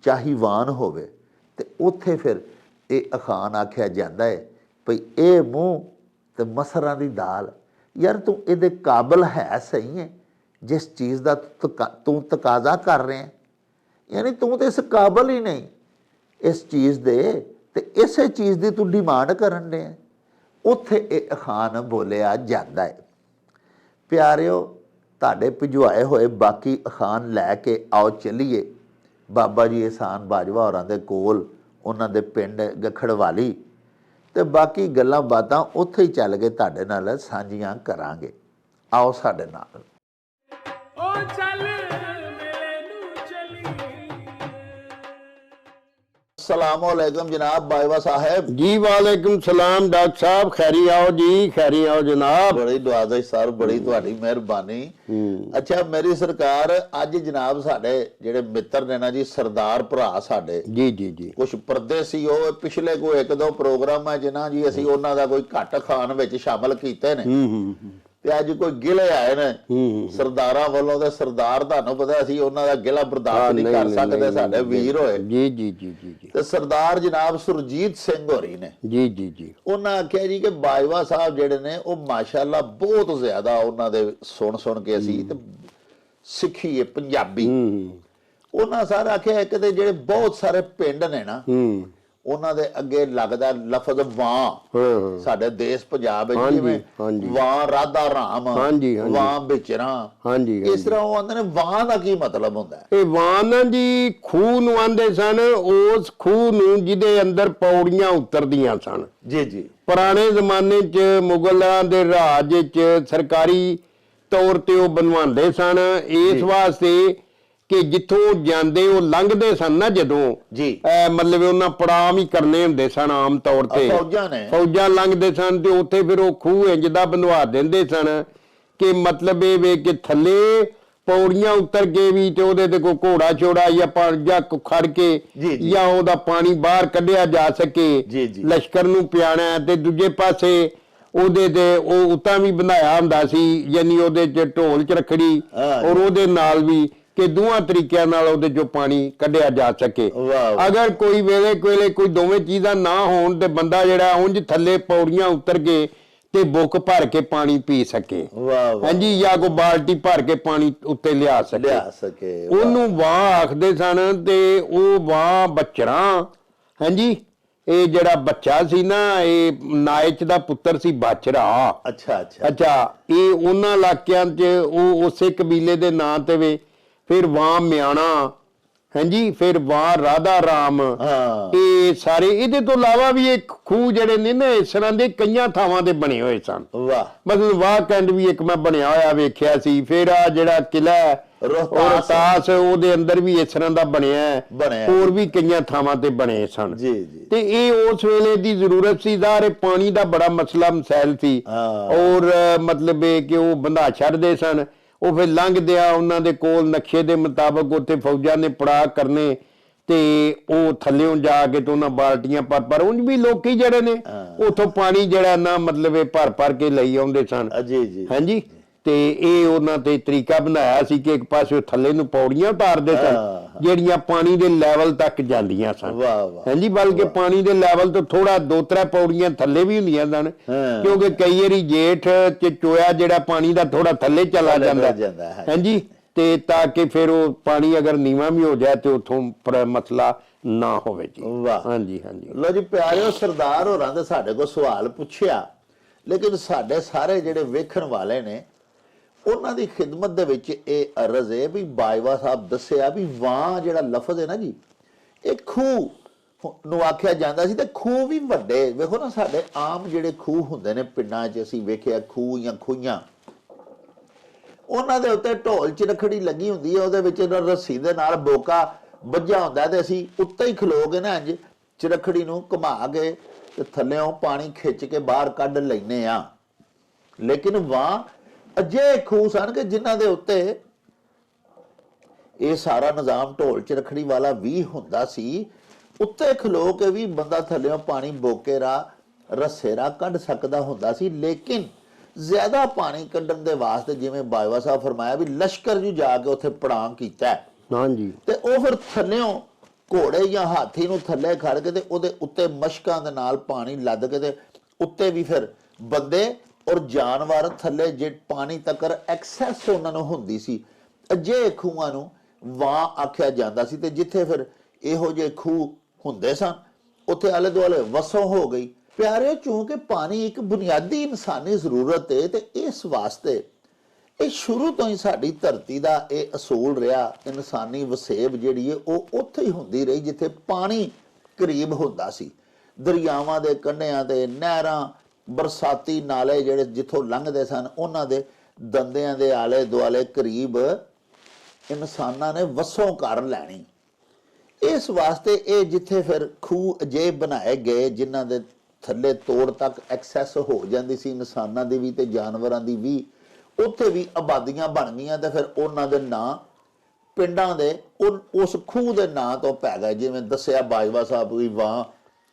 ਚਾਹੀਵਾਨ ਹੋਵੇ। ਤੇ ਉੱਥੇ ਫਿਰ ਇਹ ਅਖਾਨ ਆਖਿਆ ਜਾਂਦਾ ਹੈ ਭਈ ਇਹ ਮੂੰਹ ਤੇ ਮਸਰਾਂ ਦੀ ਦਾਲ, ਯਾਰ ਤੂੰ ਇਹਦੇ ਕਾਬਲ ਹੈ ਸਹੀ ਹੈ ਜਿਸ ਚੀਜ਼ ਦਾ ਤੂੰ ਤਕਾਜ਼ਾ ਕਰ ਰਿਹਾ, ਯਾਨੀ ਤੂੰ ਤਾਂ ਇਸ ਕਾਬਲ ਹੀ ਨਹੀਂ ਇਸ ਚੀਜ਼ ਦੇ, ਤੇ ਇਸੇ ਚੀਜ਼ ਦੀ ਤੂੰ ਡਿਮਾਂਡ ਕਰਨ ਡਿਆ। ਉੱਥੇ ਇਹ ਅਖਾਨ ਬੋਲਿਆ ਜਾਂਦਾ ਹੈ। ਪਿਆਰਿਓ, ਤੁਹਾਡੇ ਭਿਜਵਾਏ ਹੋਏ ਬਾਕੀ ਅਖਾਨ ਲੈ ਕੇ ਆਓ ਚੱਲੀਏ ਬਾਬਾ ਜੀ ਇਹਸਾਨ ਬਾਜਵਾ ਹੋਰਾਂ ਦੇ ਕੋਲ, ਉਹਨਾਂ ਦੇ ਪਿੰਡ ਗਖੜਵਾਲੀ, ਤੇ ਬਾਕੀ ਗੱਲਾਂ ਬਾਤਾਂ ਉੱਥੇ ਹੀ ਚੱਲ ਕੇ ਤੁਹਾਡੇ ਨਾਲ ਸਾਂਝੀਆਂ ਕਰਾਂਗੇ। ਆਓ ਸਾਡੇ ਨਾਲ। अस्सलामुअलैकुम जनाब बाजवा साहब जी। वालेकुम सलाम डॉक्टर साहब, खैरी आओ जी, खैरी आओ जनाब। बड़ी दुआज़ सर, बड़ी तुहाडी मेहरबानी। अच्छा मेरी सरकार, अज जनाब साडे जेड़े मित्र ने ना जी, सरदार भरा साडे जी जी जी, कुछ परदेसी हो, पिछले कोई एक दो प्रोग्राम है जिन्हां जी असीं उन्हां दा कोई घट खान विच शामिल कीते ने, ਤੇ ਅੱਜ ਕੋਈ ਗਿਲੇ ਆਏ ਨੇ ਸਰਦਾਰਾਂ ਵੱਲੋਂ, ਤੇ ਸਰਦਾਰ ਤੁਹਾਨੂੰ ਪਤਾ ਅਸੀਂ ਉਹਨਾਂ ਦਾ ਗਿਲਾ ਬਰਦਾਸ਼ਤ ਨਹੀਂ ਕਰ ਸਕਦੇ, ਸਾਡੇ ਵੀਰ ਹੋਏ। ਜੀ ਜੀ ਜੀ ਜੀ। ਤੇ ਸਰਦਾਰ ਜਨਾਬ ਸੁਰਜੀਤ ਸਿੰਘ ਹੋਰੀ ਨੇ ਜੀ ਜੀ ਜੀ, ਉਹਨਾਂ ਆਖਿਆ ਜੀ ਕਿ ਬਾਜਵਾ ਸਾਹਿਬ ਜਿਹੜੇ ਨੇ ਉਹ ਮਾਸ਼ਾਅੱਲਾ ਬਹੁਤ ਜ਼ਿਆਦਾ ਉਹਨਾਂ ਦੇ ਸੁਣ ਕੇ ਅਸੀਂ ਤੇ ਸਿੱਖੀਏ ਪੰਜਾਬੀ। ਉਹਨਾਂ ਸਾਰਾ ਆਖਿਆ ਇੱਕ ਤੇ ਜਿਹੜੇ ਬਹੁਤ ਸਾਰੇ ਪਿੰਡ ਨੇ ਨਾ, ਉਹਨਾਂ ਦੇ ਅੱਗੇ ਲੱਗਦਾ ਲਫ਼ਜ਼ ਵਾਂ, ਸਾਡੇ ਦੇਸ਼ ਪੰਜਾਬ ਵਿੱਚ ਜਿਵੇਂ ਵਾਂ ਰਾਧਾ ਰਾਮ, ਵਾਂ ਵਿਚਰਾਂ, ਇਸ ਤਰ੍ਹਾਂ ਉਹ ਆਂਦੇ ਨੇ ਵਾਂ ਦਾ ਕੀ ਮਤਲਬ ਹੁੰਦਾ ਹੈ? ਇਹ ਵਾਂ ਨਾ ਜੀ ਖੂਹ ਨੂੰ ਆਂਦੇ ਸਨ, ਉਸ ਖੂਹ ਨੂੰ ਜਿਹਦੇ ਅੰਦਰ ਪੌੜੀਆਂ ਉਤਰਦੀਆਂ ਸਨ। ਜੀ ਜੀ। ਪੁਰਾਣੇ ਜ਼ਮਾਨੇ 'ਚ ਮੁਗਲਾਂ ਦੇ ਰਾਜ 'ਚ ਸਰਕਾਰੀ ਤੌਰ ਤੇ ਉਹ ਬਣਵਾਉਂਦੇ ਸਨ, ਇਸ ਵਾਸਤੇ ਕਿ ਜਿੱਥੋਂ ਜਾਂਦੇ ਉਹ ਲੰਘਦੇ ਸਨ ਨਾ ਜਦੋਂ ਜੀ, ਮਤਲਬ ਉਹਨਾਂ ਪੜਾਅ ਹੀ ਕਰਨੇ ਹੁੰਦੇ ਸਨ ਆਮ ਤੌਰ ਤੇ, ਫੌਜਾਂ ਲੰਘਦੇ ਸਨ ਤੇ ਉੱਥੇ ਫਿਰ ਉਹ ਖੂਹ ਇੰਜ ਦਾ ਬਣਵਾ ਦਿੰਦੇ ਸਨ ਕਿ ਮਤਲਬ ਇਹ ਵੇ ਕਿ ਥੱਲੇ ਪੌੜੀਆਂ ਉਤਰ ਕੇ ਵੀ ਤੇ ਉਹਦੇ ਤੇ ਕੋਈ ਘੋੜਾ ਛੋੜਾ ਜਾਂ ਖੜ ਕੇ ਜਾਂ ਉਹਦਾ ਪਾਣੀ ਬਾਹਰ ਕੱਢਿਆ ਜਾ ਸਕੇ, ਲਸ਼ਕਰ ਨੂੰ ਪਿਆਣਾ। ਤੇ ਦੂਜੇ ਪਾਸੇ ਉਹਦੇ ਤੇ ਉਹ ਉੱਤਾਂ ਵੀ ਬਣਾਇਆ ਹੁੰਦਾ ਸੀ, ਯਾਨੀ ਉਹਦੇ 'ਚ ਢੋਲ 'ਚ ਰੱਖੜੀ, ਔਰ ਉਹਦੇ ਨਾਲ ਵੀ ਕਿ ਦੋਵਾਂ ਤਰੀਕਿਆਂ ਨਾਲ ਉਹਦੇ ਚੋਂ ਪਾਣੀ ਕੱਢਿਆ ਜਾ ਸਕੇ। ਅਗਰ ਕੋਈ ਵੇਲੇ ਕੋਈ ਦੋਵੇਂ ਚੀਜ਼ਾਂ ਨਾ ਹੋਣ ਤੇ ਬੰਦਾ ਜਿਹੜਾ ਉਂਝ ਥੱਲੇ ਪੌੜੀਆਂ ਉਤਰ ਕੇ ਤੇ ਬੁੱਕ ਭਰ ਕੇ ਪਾਣੀ ਪੀ ਸਕੇ, ਹਾਂਜੀ, ਜਾਂ ਕੋਈ ਬਾਲਟੀ ਭਰ ਕੇ ਪਾਣੀ ਉੱਤੇ ਲਿਆ ਸਕੇ, ਉਹਨੂੰ ਵਾਂ ਆਖਦੇ ਸਨ। ਤੇ ਉਹ ਵਾਂ ਬੱਚਰਾ, ਹਾਂਜੀ, ਇਹ ਜਿਹੜਾ ਬੱਚਾ ਸੀ ਨਾ, ਇਹ ਨਾਇਚ ਦਾ ਪੁੱਤਰ ਸੀ ਬਾਚਰਾ। ਅੱਛਾ ਅੱਛਾ ਅੱਛਾ। ਇਹ ਉਹਨਾਂ ਇਲਾਕਿਆਂ 'ਚ ਉਹ ਉਸੇ ਕਬੀਲੇ ਦੇ ਨਾਂ ਤੇ ਵੇ। ਫਿਰ ਵਾਂ ਮਿਆਣਾ, ਹਾਂਜੀ, ਫਿਰ ਵਾਂ ਰਾਧਾ ਰਾਮ, ਇਹ ਸਾਰੇ। ਇਹਦੇ ਤੋਂ ਇਲਾਵਾ ਵੀ ਇਹ ਖੂਹ ਜਿਹੜੇ ਨੇ ਨਾ ਇਸ ਤਰ੍ਹਾਂ ਦੇ ਕਈਆਂ ਥਾਵਾਂ ਤੇ ਬਣੇ ਹੋਏ ਸਨ। ਮਤਲਬ ਵਾਹ ਕੰਡ ਵੀ ਇੱਕ ਮੈਂ ਬਣਿਆ ਹੋਇਆ ਵੇਖਿਆ ਸੀ। ਫਿਰ ਆ ਜਿਹੜਾ ਕਿਲ੍ਹਾ ਰੋਹਤਾਸ, ਉਹਦੇ ਅੰਦਰ ਵੀ ਇਸ ਤਰ੍ਹਾਂ ਦਾ ਬਣਿਆ, ਹੋਰ ਵੀ ਕਈਆਂ ਥਾਵਾਂ ਤੇ ਬਣੇ ਸਨ। ਤੇ ਇਹ ਉਸ ਵੇਲੇ ਦੀ ਜ਼ਰੂਰਤ ਸੀ, ਜ਼ਾਹਰ ਪਾਣੀ ਦਾ ਬੜਾ ਮਸੈਲ ਸੀ, ਔਰ ਮਤਲਬ ਇਹ ਕਿ ਉਹ ਬੰਦਾ ਛੱਡਦੇ ਸਨ। ਉਹ ਫਿਰ ਲੰਘਦਿਆ ਉਹਨਾਂ ਦੇ ਕੋਲ ਨਕਸ਼ੇ ਦੇ ਮੁਤਾਬਕ ਉੱਥੇ ਫੌਜਾਂ ਨੇ ਪੜਾਅ ਕਰਨੇ, ਤੇ ਉਹ ਥੱਲਿਓਂ ਜਾ ਕੇ ਤੇ ਉਹਨਾਂ ਬਾਲਟੀਆਂ ਪਰ ਉਂਝ ਵੀ ਲੋਕੀ ਜਿਹੜੇ ਨੇ ਉੱਥੋਂ ਪਾਣੀ ਜਿਹੜਾ ਨਾ ਮਤਲਬ ਇਹ ਭਰ ਕੇ ਲਈ ਆਉਂਦੇ ਸਨ, ਹਾਂਜੀ। ਤੇ ਇਹ ਉਹਨਾਂ ਤੇ ਤਰੀਕਾ ਬਣਾਇਆ ਸੀ ਕਿ ਇੱਕ ਪਾਸੇ ਥੱਲੇ ਨੂੰ ਪੌੜੀਆਂ ਉਤਾਰਦੇ ਸਨ ਜਿਹੜੀਆਂ ਪਾਣੀ ਦੇ ਲੈਵਲ ਤੱਕ ਜਾਂਦੀਆਂ ਸਨ। ਵਾਹ ਵਾਹ। ਹਾਂਜੀ, ਬਲਕਿ ਪਾਣੀ ਦੇ ਲੈਵਲ ਤੋਂ ਥੋੜਾ 2-3 ਪੌੜੀਆਂ ਥੱਲੇ ਵੀ ਹੁੰਦੀਆਂ ਸਨ, ਕਿਉਂਕਿ ਕਈ ਵਾਰੀ ਜੇਠ ਚ ਚੋਇਆ ਜਿਹੜਾ ਪਾਣੀ ਦਾ ਥੋੜਾ ਥੱਲੇ ਚਲਾ ਜਾਂਦਾ ਹਾਂਜੀ, ਤੇ ਤਾਂ ਕਿ ਫਿਰ ਉਹ ਪਾਣੀ ਅਗਰ ਨੀਵਾਂ ਵੀ ਹੋ ਜਾਏ ਤੇ ਉਥੋਂ ਮਸਲਾ ਨਾ ਹੋਵੇ ਜੀ। ਵਾਹ। ਹਾਂਜੀ ਹਾਂਜੀ। ਲੋ ਜੀ ਪਿਆਰਿਓ, ਸਰਦਾਰ ਹੋਰਾਂ ਦੇ ਸਾਡੇ ਕੋਲ ਸਵਾਲ ਪੁੱਛਿਆ, ਲੇਕਿਨ ਸਾਡੇ ਸਾਰੇ ਜਿਹੜੇ ਵੇਖਣ ਵਾਲੇ ਨੇ ਉਹਨਾਂ ਦੀ ਖਿਦਮਤ ਦੇ ਵਿੱਚ ਇਹ ਅਰਜ਼ ਹੈ ਵੀ ਬਾਜਵਾ ਸਾਹਿਬ ਦੱਸਿਆ ਵੀ ਵਾਂ ਜਿਹੜਾ ਲਫ਼ਜ਼ ਹੈ ਨਾ ਜੀ, ਇਹ ਖੂਹ ਨੂੰ ਆਖਿਆ ਜਾਂਦਾ ਸੀ। ਤੇ ਖੂਹ ਵੀ ਵੱਡੇ ਵੇਖੋ ਨਾ, ਸਾਡੇ ਆਮ ਜਿਹੜੇ ਖੂਹ ਹੁੰਦੇ ਨੇ ਪਿੰਡਾਂ 'ਚ ਅਸੀਂ ਵੇਖਿਆ ਖੂਹ ਜਾਂ ਖੂਹਾਂ, ਉਹਨਾਂ ਦੇ ਉੱਤੇ ਢੋਲ ਚਰਖੜੀ ਲੱਗੀ ਹੁੰਦੀ ਹੈ, ਉਹਦੇ ਵਿੱਚ ਰੱਸੀ ਦੇ ਨਾਲ ਬੋਕਾ ਵੱਜਾ ਹੁੰਦਾ ਤੇ ਅਸੀਂ ਉੱਤੇ ਹੀ ਖਲੋ ਕੇ ਨਾ ਇੰਜ ਚਰਖੜੀ ਨੂੰ ਘੁਮਾ ਕੇ ਤੇ ਥੱਲਿਓਂ ਪਾਣੀ ਖਿੱਚ ਕੇ ਬਾਹਰ ਕੱਢ ਲੈਨੇ ਆ। ਲੇਕਿਨ ਵਾਂ ਅਜੇ ਖੂਹ ਸਨ ਕਿ ਜਿਨ੍ਹਾਂ ਦੇ ਉੱਤੇ ਇਹ ਸਾਰਾ ਨਿਜ਼ਾਮ ਢੋਲ ਚਰਖੜੀ ਵਾਲਾ ਵੀ ਹੁੰਦਾ ਸੀ, ਉੱਤੇ ਖਲੋ ਕੇ ਵੀ ਬੰਦਾ ਥੱਲਿਓਂ ਪਾਣੀ ਬੋਕੇ ਰੱਸੇ ਰਾਹ ਕੱਢ ਸਕਦਾ ਹੁੰਦਾ ਸੀ। ਲੇਕਿਨ ਜ਼ਿਆਦਾ ਪਾਣੀ ਕੱਢਣ ਦੇ ਵਾਸਤੇ ਜਿਵੇਂ ਬਾਜਵਾ ਸਾਹਿਬ ਫਰਮਾਇਆ ਵੀ ਲਸ਼ਕਰ ਜੀ ਜਾ ਕੇ ਉੱਥੇ ਪੜਾਂ ਕੀਤਾ ਹਾਂਜੀ, ਤੇ ਉਹ ਫਿਰ ਥੱਲਿਓਂ ਘੋੜੇ ਜਾਂ ਹਾਥੀ ਨੂੰ ਥੱਲੇ ਖੜ ਕੇ ਤੇ ਉਹਦੇ ਉੱਤੇ ਮਸ਼ਕਾਂ ਦੇ ਨਾਲ ਪਾਣੀ ਲੱਦ ਕੇ ਤੇ ਉੱਤੇ ਵੀ ਫਿਰ ਬੰਦੇ ਔਰ ਜਾਨਵਰ ਥੱਲੇ ਜੇ ਪਾਣੀ ਤੱਕ ਐਕਸੈਸ ਉਹਨਾਂ ਨੂੰ ਹੁੰਦੀ ਸੀ। ਅਜੇ ਖੂਹਾਂ ਨੂੰ ਵਾਂ ਆਖਿਆ ਜਾਂਦਾ ਸੀ। ਤੇ ਜਿੱਥੇ ਫਿਰ ਇਹੋ ਜਿਹੇ ਖੂਹ ਹੁੰਦੇ ਸਨ ਉੱਥੇ ਆਲੇ ਦੁਆਲੇ ਵਸੋਂ ਹੋ ਗਈ। ਪਿਆਰਿਓ, ਚੂੰਕਿ ਪਾਣੀ ਇੱਕ ਬੁਨਿਆਦੀ ਇਨਸਾਨੀ ਜ਼ਰੂਰਤ ਹੈ ਤੇ ਇਸ ਵਾਸਤੇ ਇਹ ਸ਼ੁਰੂ ਤੋਂ ਹੀ ਸਾਡੀ ਧਰਤੀ ਦਾ ਇਹ ਅਸੂਲ ਰਿਹਾ, ਇਨਸਾਨੀ ਵਸੇਬ ਜਿਹੜੀ ਹੈ ਉਹ ਉੱਥੇ ਹੀ ਹੁੰਦੀ ਰਹੀ ਜਿੱਥੇ ਪਾਣੀ ਕਰੀਬ ਹੁੰਦਾ ਸੀ। ਦਰਿਆਵਾਂ ਦੇ ਕੰਢਿਆਂ ਤੇ, ਨਹਿਰਾਂ, ਬਰਸਾਤੀ ਨਾਲੇ ਜਿਹੜੇ ਜਿੱਥੋਂ ਲੰਘਦੇ ਸਨ, ਉਹਨਾਂ ਦੇ ਦੰਦਿਆਂ ਦੇ ਆਲੇ ਦੁਆਲੇ ਕਰੀਬ ਇਨਸਾਨਾਂ ਨੇ ਵਸੋਂ ਕਰ ਲੈਣੀ। ਇਸ ਵਾਸਤੇ ਇਹ ਜਿੱਥੇ ਫਿਰ ਖੂਹ ਅਜੇ ਬਣਾਏ ਗਏ ਜਿਨ੍ਹਾਂ ਦੇ ਥੱਲੇ ਤੋੜ ਤੱਕ ਐਕਸੈਸ ਹੋ ਜਾਂਦੀ ਸੀ ਇਨਸਾਨਾਂ ਦੀ ਵੀ ਤੇ ਜਾਨਵਰਾਂ ਦੀ ਵੀ, ਉੱਥੇ ਵੀ ਆਬਾਦੀਆਂ ਬਣ ਗਈਆਂ ਤੇ ਫਿਰ ਉਹਨਾਂ ਦੇ ਨਾਂ ਪਿੰਡਾਂ ਦੇ ਉਸ ਖੂਹ ਦੇ ਨਾਂ ਤੋਂ ਪੈ ਗਏ। ਜਿਵੇਂ ਦੱਸਿਆ ਬਾਜਵਾ ਸਾਹਿਬ ਵੀ ਵਾਂ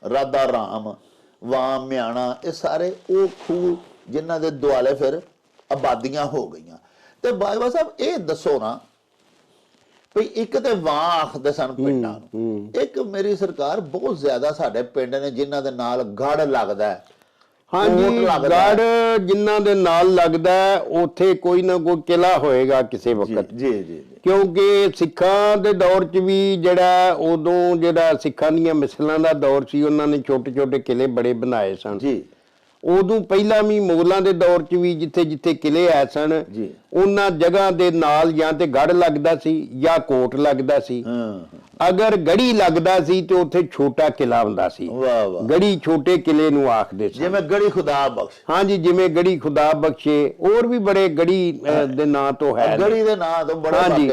ਰਾਧਾ ਰਾਮ, ਵਾਂ ਮਿਆਣਾ, ਇਹ ਸਾਰੇ ਉਹ ਖੂਹ ਜਿਨ੍ਹਾਂ ਦੇ ਦੁਆਲੇ ਫਿਰ ਆਬਾਦੀਆਂ ਹੋ ਗਈਆਂ। ਤੇ ਬਾਜਵਾ ਸਾਹਿਬ ਇਹ ਦੱਸੋ ਨਾ ਵੀ ਇੱਕ ਤੇ ਵਾਂ ਆਖਦੇ ਸਨ ਪਿੰਡਾਂ ਨੂੰ, ਇੱਕ ਮੇਰੀ ਸਰਕਾਰ ਬਹੁਤ ਜ਼ਿਆਦਾ ਸਾਡੇ ਪਿੰਡ ਨੇ ਜਿਨ੍ਹਾਂ ਦੇ ਨਾਲ ਗੜ ਲੱਗਦਾ ਹੈ। ਹਾਂਜੀ, ਗੜ ਜਿਨ੍ਹਾਂ ਦੇ ਨਾਲ ਲੱਗਦਾ ਉੱਥੇ ਕੋਈ ਨਾ ਕੋਈ ਕਿਲਾ ਹੋਏਗਾ ਕਿਸੇ ਵਕਤ। ਜੀ ਜੀ। ਕਿਉਂਕਿ ਸਿੱਖਾਂ ਦੇ ਦੌਰ 'ਚ ਵੀ ਜਿਹੜਾ ਉਦੋਂ ਜਿਹੜਾ ਸਿੱਖਾਂ ਦੀਆਂ ਮਿਸਲਾਂ ਦਾ ਦੌਰ ਸੀ, ਉਹਨਾਂ ਨੇ ਛੋਟੇ ਛੋਟੇ ਕਿਲੇ ਬੜੇ ਬਣਾਏ ਸਨ ਜੀ। ਉਦੋਂ ਪਹਿਲਾਂ ਵੀ ਮੁਗਲਾਂ ਦੇ ਦੌਰ 'ਚ ਵੀ ਜਿੱਥੇ ਜਿੱਥੇ ਕਿਲੇ ਆਏ ਸਨ ਉਹਨਾਂ ਜਗ੍ਹਾ ਦੇ ਨਾਲ ਜਾਂ ਤੇ ਗੜ ਲੱਗਦਾ ਸੀ ਜਾਂ ਕੋਟ ਲੱਗਦਾ ਸੀ। ਅਗਰ ਗੜੀ ਲੱਗਦਾ ਸੀ ਤੇ ਉੱਥੇ ਛੋਟਾ ਕਿਲਾ ਹੁੰਦਾ ਸੀ। ਵਾਹ ਵਾਹ। ਗੜੀ ਛੋਟੇ ਕਿਲੇ ਨੂੰ ਆਖਦੇ ਸੀ, ਜਿਵੇਂ ਗੜੀ ਖੁਦਾ ਬਖਸ਼। ਹਾਂਜੀ, ਜਿਵੇਂ ਗੜੀ ਖੁਦਾ ਬਖਸ਼ੇ, ਹੋਰ ਵੀ ਬੜੇ ਗੜੀ ਦੇ ਨਾਂ ਤੋਂ ਹੈ, ਗੜੀ ਦੇ ਨਾਂ ਤੋਂ ਬੜਾ ਹਾਂਜੀ।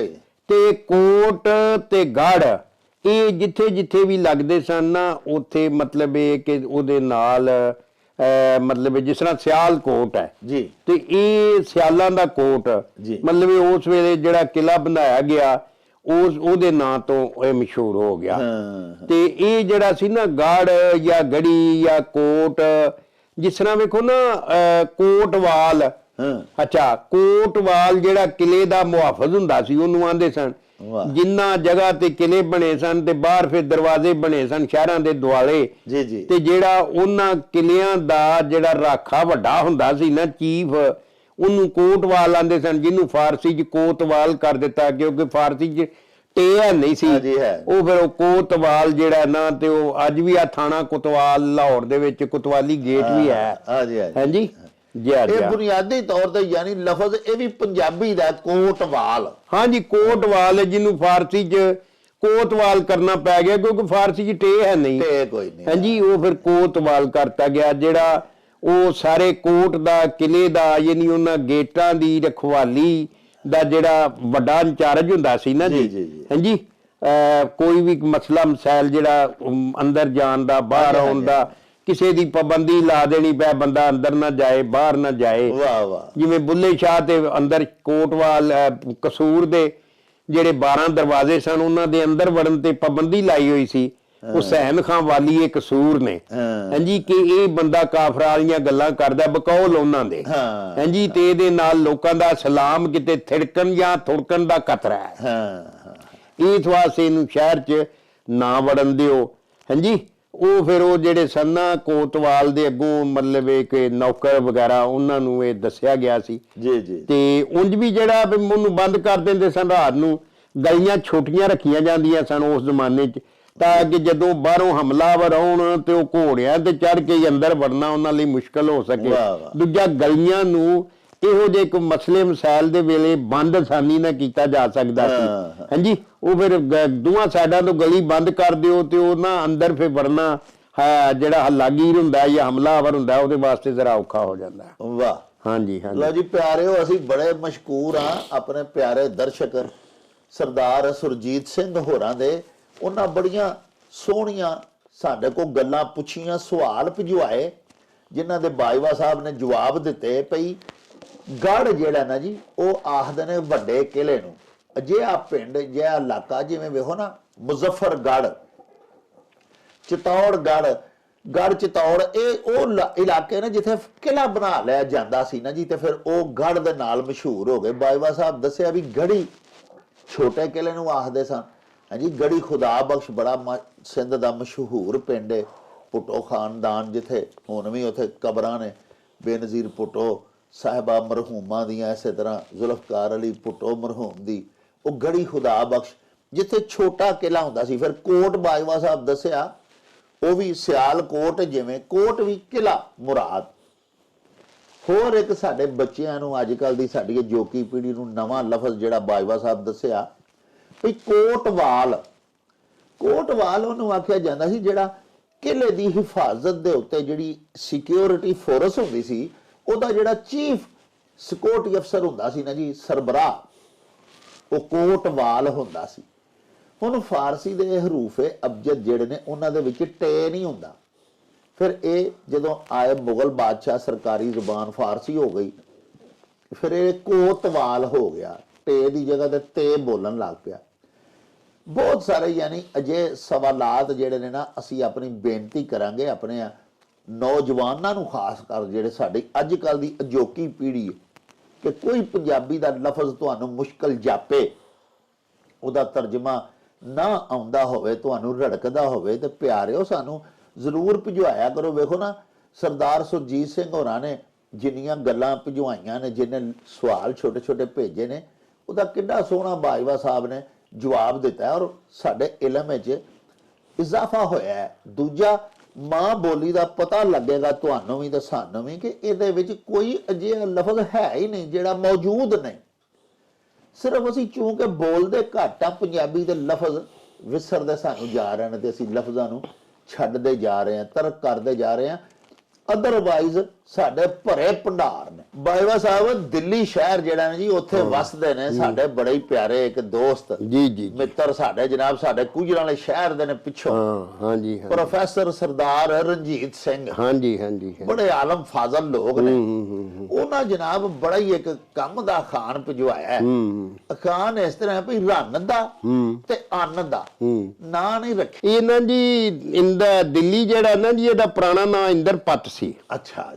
ਤੇ ਕੋਟ ਤੇ ਗੜ ਇਹ ਜਿੱਥੇ ਜਿੱਥੇ ਵੀ ਲੱਗਦੇ ਸਨ ਨਾ, ਉੱਥੇ ਮਤਲਬ ਇਹ ਕਿ ਉਹਦੇ ਨਾਲ ਮਤਲਬ ਜਿਸ ਤਰ੍ਹਾਂ ਸਿਆਲਕੋਟ ਹੈ ਜੀ, ਤੇ ਇਹ ਸਿਆਲਾਂ ਦਾ ਕੋਟ ਮਤਲਬ ਉਸ ਵੇਲੇ ਜਿਹੜਾ ਕਿਲਾ ਬਣਾਇਆ ਗਿਆ ਉਹਦੇ ਨਾਂ ਤੋਂ ਇਹ ਮਸ਼ਹੂਰ ਹੋ ਗਿਆ। ਤੇ ਇਹ ਜਿਹੜਾ ਸੀ ਨਾ ਗੜ ਜਾਂ ਗੜੀ ਜਾਂ ਕੋਟ, ਜਿਸ ਤਰ੍ਹਾਂ ਵੇਖੋ ਨਾ ਕੋਟਵਾਲ, ਅੱਛਾ ਕੋਟਵਾਲ ਜਿਹੜਾ ਕਿਲੇ ਦਾ ਮੁਹਾਫਿਜ਼ ਹੁੰਦਾ ਸੀ ਉਹਨੂੰ ਆਂਦੇ ਸਨ। ਜਿੰਨਾ ਜਗ੍ਹਾ ਤੇ ਕਿਲੇ ਬਣੇ ਸਨ ਤੇ ਬਾਹਰ ਫਿਰ ਦਰਵਾਜ਼ੇ ਬਣੇ ਸਨ ਸ਼ਹਿਰਾਂ ਦੇ ਦੁਆਲੇ, ਤੇ ਜਿਹੜਾ ਉਹਨਾਂ ਕਿਲਿਆਂ ਦਾ ਜਿਹੜਾ ਰਾਖਾ ਵੱਡਾ ਹੁੰਦਾ ਸੀ ਨਾ, ਚੀਫ, ਉਹਨੂੰ ਕੋਟਵਾਲ ਆਂਦੇ ਸਨ, ਜਿਹਨੂੰ ਫਾਰਸੀ 'ਚ ਕੋਤਵਾਲ ਕਰ ਦਿੱਤਾ ਕਿਉਂਕਿ ਫਾਰਸੀ 'ਚ ਟੇ ਨਹੀਂ ਸੀ, ਉਹ ਫਿਰ ਉਹ ਕੋਤਵਾਲ ਜਿਹੜਾ ਨਾ, ਤੇ ਉਹ ਅੱਜ ਵੀ ਆ ਥਾਣਾ ਕੋਤਵਾਲ ਲਾਹੌਰ ਦੇ ਵਿੱਚ ਕੋਤਵਾਲੀ ਗੇਟ ਵੀ ਹੈ। ਹਾਂਜੀ, ਇਹ ਬੁਨਿਆਦੀ ਤੌਰ ਤੇ ਯਾਨੀ ਲਫ਼ਜ਼ ਇਹ ਵੀ ਪੰਜਾਬੀ ਦਾ ਕੋਟਵਾਲ। ਹਾਂਜੀ, ਕੋਟਵਾਲ ਜਿਹਨੂੰ ਫਾਰਸੀ 'ਚ ਕੋਤਵਾਲ ਕਰਨਾ ਪੈ ਗਿਆ ਕਿਉਂਕਿ ਫਾਰਸੀ 'ਚ ਟੇ ਹੈ ਨਹੀਂ, ਹਾਂਜੀ, ਉਹ ਫਿਰ ਕੋਤਵਾਲ ਕਰਤਾ ਗਿਆ। ਜਿਹੜਾ ਉਹ ਸਾਰੇ ਕੋਟ ਦਾ, ਕਿਲੇ ਦਾ, ਯਾਨੀ ਉਹਨਾਂ ਗੇਟਾਂ ਦੀ ਰਖਵਾਲੀ ਦਾ ਜਿਹੜਾ ਵੱਡਾ ਇੰਚਾਰਜ ਹੁੰਦਾ ਸੀ ਨਾ ਜੀ, ਹਾਂਜੀ, ਕੋਈ ਵੀ ਮਸਲਾ ਮਸਾਇਲ ਜਿਹੜਾ ਅੰਦਰ ਜਾਣ ਦਾ, ਬਾਹਰ ਆਉਣ ਦਾ, ਕਿਸੇ ਦੀ ਪਾਬੰਦੀ ਲਾ ਦੇਣੀ ਪੈ, ਬੰਦਾ ਅੰਦਰ ਨਾ ਜਾਏ, ਬਾਹਰ ਨਾ ਜਾਏ। ਜਿਵੇਂ ਬੁੱਲੇ ਸ਼ਾਹ ਤੇ ਅੰਦਰ ਕੋਟਵਾਲ ਕਸੂਰ ਦੇ ਜਿਹੜੇ 12 ਦਰਵਾਜ਼ੇ ਸਨ ਉਹਨਾਂ ਦੇ ਅੰਦਰ ਵੜਨ ਤੇ ਪਾਬੰਦੀ ਲਾਈ ਹੋਈ ਸੀ ਹੁਸੈਨ ਖਾਂ ਵਾਲੀਏ ਕਸੂਰ ਨੇ, ਹਾਂਜੀ, ਕਿ ਇਹ ਬੰਦਾ ਕਾਫਰਾਂ ਵਾਲੀਆਂ ਗੱਲਾਂ ਕਰਦਾ, ਬਕੌਲ ਉਹਨਾਂ ਦੇ, ਹਾਂਜੀ, ਤੇ ਇਹਦੇ ਨਾਲ ਲੋਕਾਂ ਦਾ ਸਲਾਮ ਕਿਤੇ ਥਿੜਕਣ ਜਾਂ ਥੁੜਕਣ ਦਾ ਖਤਰਾ ਹੈ, ਇਸ ਵਾਸਤੇ ਇਹਨੂੰ ਸ਼ਹਿਰ 'ਚ ਨਾ ਵੜਨ ਦਿਓ, ਹਾਂਜੀ। ਉਹ ਫਿਰ ਉਹ ਜਿਹੜੇ ਸਨ ਨਾ ਕੋਤਵਾਲ ਦੇ ਅੱਗੋਂ ਮਤਲਬ ਕਿ ਨੌਕਰ ਵਗੈਰਾ, ਉਹਨਾਂ ਨੂੰ ਇਹ ਦੱਸਿਆ ਗਿਆ ਸੀ ਜੀ। ਤੇ ਉਂਝ ਵੀ ਜਿਹੜਾ ਉਹਨੂੰ ਬੰਦ ਕਰ ਦਿੰਦੇ ਸਨ, ਰਾਤ ਨੂੰ ਗਲੀਆਂ ਛੋਟੀਆਂ ਰੱਖੀਆਂ ਜਾਂਦੀਆਂ ਸਨ ਉਸ ਜ਼ਮਾਨੇ 'ਚ, ਤਾਂ ਕਿ ਜਦੋਂ ਬਾਹਰੋਂ ਹਮਲਾਵਰ ਆਉਣ ਤੇ ਉਹ ਘੋੜਿਆਂ ਤੇ ਚੜ ਕੇ ਅੰਦਰ ਵੜਨਾ ਉਹਨਾਂ ਲਈ ਮੁਸ਼ਕਲ ਹੋ ਸਕੇ। ਦੂਜਾ, ਗਲੀਆਂ ਨੂੰ ਇਹੋ ਜਿਹੇ ਇੱਕ ਮਸਲੇ ਮਸਾਇਲ ਦੇ ਵੇਲੇ ਬੰਦ ਆਸਾਨੀ ਨਾਲ ਕੀਤਾ ਜਾ ਸਕਦਾ ਸੀ, ਹਾਂਜੀ। ਉਹ ਫਿਰ ਦੋਵਾਂ ਸਾਈਡਾਂ ਤੋਂ ਗਲੀ ਬੰਦ ਕਰ ਦਿਓ ਤੇ ਉਹ ਨਾ ਅੰਦਰ ਫਿਰ ਵੜਨਾ ਜਿਹੜਾ ਹੱਲਾਗੀਰ ਹੁੰਦਾ ਜਾਂ ਹਮਲਾਵਰ ਹੁੰਦਾ ਉਹਦੇ ਵਾਸਤੇ ਜ਼ਰਾ ਔਖਾ ਹੋ ਜਾਂਦਾ। ਵਾਹ, ਹਾਂਜੀ ਲਓ ਜੀ ਪਿਆਰਿਓ, ਅਸੀਂ ਬੜੇ ਮਸ਼ਕੂਰ ਹਾਂ ਆਪਣੇ ਪਿਆਰੇ ਦਰਸ਼ਕ ਸਰਦਾਰ ਸੁਰਜੀਤ ਸਿੰਘ ਹੋਰਾਂ ਦੇ। ਉਹਨਾਂ ਬੜੀਆਂ ਸੋਹਣੀਆਂ ਸਾਡੇ ਕੋਲ ਗੱਲਾਂ ਪੁੱਛੀਆਂ, ਸਵਾਲ ਭਿਜਵਾਏ, ਜਿਨ੍ਹਾਂ ਦੇ ਬਾਜਵਾ ਸਾਹਿਬ ਨੇ ਜਵਾਬ ਦਿੱਤੇ। ਪਈ ਗੜ ਜਿਹੜਾ ਨਾ ਜੀ, ਉਹ ਆਖਦੇ ਨੇ ਵੱਡੇ ਕਿਲੇ ਨੂੰ, ਅਜਿਹਾ ਪਿੰਡ ਜਿਹਾ ਇਲਾਕਾ ਜਿਵੇਂ ਵੇਖੋ ਨਾ ਮੁਜ਼ੱਫਰਗੜ੍ਹ, ਚਿਤੌੜਗੜ੍ਹ, ਗੜ ਚਿਤੌੜ, ਇਹ ਉਹ ਇਲਾਕੇ ਨੇ ਜਿੱਥੇ ਕਿਲਾ ਬਣਾ ਲਿਆ ਜਾਂਦਾ ਸੀ ਨਾ ਜੀ, ਤੇ ਫਿਰ ਉਹ ਗੜ ਦੇ ਨਾਲ ਮਸ਼ਹੂਰ ਹੋ ਗਏ। ਬਾਜਵਾ ਸਾਹਿਬ ਦੱਸਿਆ ਵੀ ਗੜੀ ਛੋਟੇ ਕਿਲੇ ਨੂੰ ਆਖਦੇ ਸਨ, ਹਾਂਜੀ। ਗੜੀ ਖੁਦਾ ਬਖਸ਼ ਬੜਾ ਸਿੰਧ ਦਾ ਮਸ਼ਹੂਰ ਪਿੰਡ ਹੈ, ਭੁੱਟੋ ਖਾਨਦਾਨ ਜਿੱਥੇ ਹੁਣ ਵੀ ਉੱਥੇ ਕਬਰਾਂ ਨੇ, ਬੇਨਜ਼ੀਰ ਭੁੱਟੋ ਸਾਹਿਬਾ ਮਰਹੂਮਾਂ ਦੀਆਂ, ਇਸੇ ਤਰ੍ਹਾਂ ਜ਼ੁਲਫਕਾਰ ਅਲੀ ਭੁੱਟੋ ਮਰਹੂਮ ਦੀ, ਉਹ ਗੜੀ ਖੁਦਾ ਬਖਸ਼ ਜਿੱਥੇ ਛੋਟਾ ਕਿਲਾ ਹੁੰਦਾ ਸੀ। ਫਿਰ ਕੋਟ ਬਾਜਵਾ ਸਾਹਿਬ ਦੱਸਿਆ, ਉਹ ਵੀ ਸਿਆਲਕੋਟ, ਜਿਵੇਂ ਕੋਟ ਵੀ ਕਿਲਾ ਮੁਰਾਦ। ਹੋਰ ਇੱਕ ਸਾਡੇ ਬੱਚਿਆਂ ਨੂੰ, ਅੱਜ ਕੱਲ ਦੀ ਸਾਡੀ ਜੋਕੀ ਪੀੜ੍ਹੀ ਨੂੰ ਨਵਾਂ ਲਫ਼ਜ਼ ਜਿਹੜਾ ਬਾਜਵਾ ਸਾਹਿਬ ਦੱਸਿਆ ਵੀ ਕੋਟਵਾਲ। ਕੋਟਵਾਲ ਉਹਨੂੰ ਆਖਿਆ ਜਾਂਦਾ ਸੀ ਜਿਹੜਾ ਕਿਲੇ ਦੀ ਹਿਫਾਜ਼ਤ ਦੇ ਉੱਤੇ ਜਿਹੜੀ ਸਿਕਿਉਰਿਟੀ ਫੋਰਸ ਹੁੰਦੀ ਸੀ, ਉਹਦਾ ਜਿਹੜਾ ਚੀਫ ਸਿਕਿਉਰਿਟੀ ਅਫਸਰ ਹੁੰਦਾ ਸੀ ਨਾ ਜੀ, ਸਰਬਰਾਹ, ਉਹ ਕੋਟਵਾਲ ਹੁੰਦਾ ਸੀ। ਹੁਣ ਫਾਰਸੀ ਦੇ ਹਰੂਫ ਅਬਜਦ ਜਿਹੜੇ ਨੇ ਉਹਨਾਂ ਦੇ ਵਿੱਚ ਟੇ ਨਹੀਂ ਹੁੰਦਾ। ਫਿਰ ਇਹ ਜਦੋਂ ਆਏ ਮੁਗਲ ਬਾਦਸ਼ਾਹ, ਸਰਕਾਰੀ ਜ਼ੁਬਾਨ ਫਾਰਸੀ ਹੋ ਗਈ, ਫਿਰ ਇਹ ਕੋਤਵਾਲ ਹੋ ਗਿਆ, ਟੇ ਦੀ ਜਗ੍ਹਾ ਤੇ ਤੇ ਬੋਲਣ ਲੱਗ ਪਿਆ। ਬਹੁਤ ਸਾਰੇ ਯਾਨੀ ਅਜੇ ਸਵਾਲਾਤ ਜਿਹੜੇ ਨੇ ਨਾ, ਅਸੀਂ ਆਪਣੀ ਬੇਨਤੀ ਕਰਾਂਗੇ ਆਪਣੇ ਨੌਜਵਾਨਾਂ ਨੂੰ, ਖਾਸ ਕਰ ਜਿਹੜੇ ਸਾਡੀ ਅੱਜ ਕੱਲ ਦੀ ਅਜੋਕੀ ਪੀੜ੍ਹੀ ਹੈ, ਕਿ ਕੋਈ ਪੰਜਾਬੀ ਦਾ ਲਫ਼ਜ਼ ਤੁਹਾਨੂੰ ਮੁਸ਼ਕਲ ਜਾਪੇ, ਉਹਦਾ ਤਰਜਮਾ ਨਾ ਆਉਂਦਾ ਹੋਵੇ, ਤੁਹਾਨੂੰ ਰੜਕਦਾ ਹੋਵੇ, ਤੇ ਪਿਆਰਿਓ ਸਾਨੂੰ ਜ਼ਰੂਰ ਭਿਜਵਾਇਆ ਕਰੋ। ਵੇਖੋ ਨਾ ਸਰਦਾਰ ਸੁਰਜੀਤ ਸਿੰਘ ਹੋਰਾਂ ਨੇ ਜਿੰਨੀਆਂ ਗੱਲਾਂ ਭਿਜਵਾਈਆਂ ਨੇ, ਜਿਹਨੇ ਸਵਾਲ ਛੋਟੇ ਛੋਟੇ ਭੇਜੇ ਨੇ, ਉਹਦਾ ਕਿੰਨਾ ਸੋਹਣਾ ਬਾਜਵਾ ਸਾਹਿਬ ਨੇ ਜਵਾਬ ਦਿੱਤਾ, ਔਰ ਸਾਡੇ ਇਲਮ ਵਿੱਚ ਇਜ਼ਾਫਾ ਹੋਇਆ ਹੈ। ਦੂਜਾ, ਮਾਂ ਬੋਲੀ ਦਾ ਪਤਾ ਲੱਗੇਗਾ ਤੁਹਾਨੂੰ ਵੀ ਤੇ ਸਾਨੂੰ ਵੀ, ਕਿ ਇਹਦੇ ਵਿੱਚ ਕੋਈ ਅਜਿਹਾ ਲਫ਼ਜ਼ ਹੈ ਹੀ ਨਹੀਂ ਜਿਹੜਾ ਮੌਜੂਦ ਨਹੀਂ। ਸਿਰਫ ਅਸੀਂ ਚੂੰਕਿ ਬੋਲਦੇ ਘੱਟ ਆ ਪੰਜਾਬੀ ਦੇ ਲਫ਼ਜ਼ ਵਿਸਰਦੇ ਸਾਨੂੰ ਜਾ ਰਹੇ ਨੇ, ਤੇ ਅਸੀਂ ਲਫ਼ਜ਼ਾਂ ਨੂੰ ਛੱਡਦੇ ਜਾ ਰਹੇ ਹਾਂ, ਤਰਕ ਕਰਦੇ ਜਾ ਰਹੇ ਹਾਂ। ਅਦਰਵਾਈਜ਼ ਸਾਡੇ ਭਰੇ ਭੰਡਾਰ ਨੇ। ਬਾਜਵਾ ਸਾਹਿਬ ਦਿੱਲੀ ਸ਼ਹਿਰ ਜਿਹੜਾ ਨੇ ਜੀ, ਉੱਥੇ ਵਸਦੇ ਨੇ ਸਾਡੇ ਬੜੇ ਹੀ ਪਿਆਰੇ ਇੱਕ ਦੋਸਤ ਜੀ ਮਿੱਤਰ ਸਾਡੇ, ਜਨਾਬ ਸਾਡੇ ਕੁਜਰਾਂ ਵਾਲੇ ਸ਼ਹਿਰ ਦੇ ਨੇ ਪਿੱਛੋਂ, ਹਾਂਜੀ, ਪ੍ਰੋਫੈਸਰ ਸਰਦਾਰ ਰਣਜੀਤ ਸਿੰਘ, ਹਾਂਜੀ, ਬੜੇ ਆਲਮ ਫਾਜ਼ਲ ਲੋਕ ਨੇ। ਉਹਨਾਂ ਜਨਾਬ ਬੜਾ ਹੀ ਇੱਕ ਕੰਮ ਦਾ ਅਖਾਣ ਭਿਜਵਾਇਆ। ਅਖਾਣ ਇਸ ਤਰ੍ਹਾਂ ਵੀ ਰੰਨ ਦਾ ਤੇ ਅੰਨ ਦਾ ਨਾਂ ਨਹੀਂ ਰੱਖਿਆ। ਇਹ ਨਾ ਜੀ ਇੰਦਾ ਦਿੱਲੀ ਜਿਹੜਾ ਨਾ ਜੀ, ਇਹਦਾ ਪੁਰਾਣਾ ਨਾਂ ਇੰਦਰਪਤ ਸੀ। ਅੱਛਾ।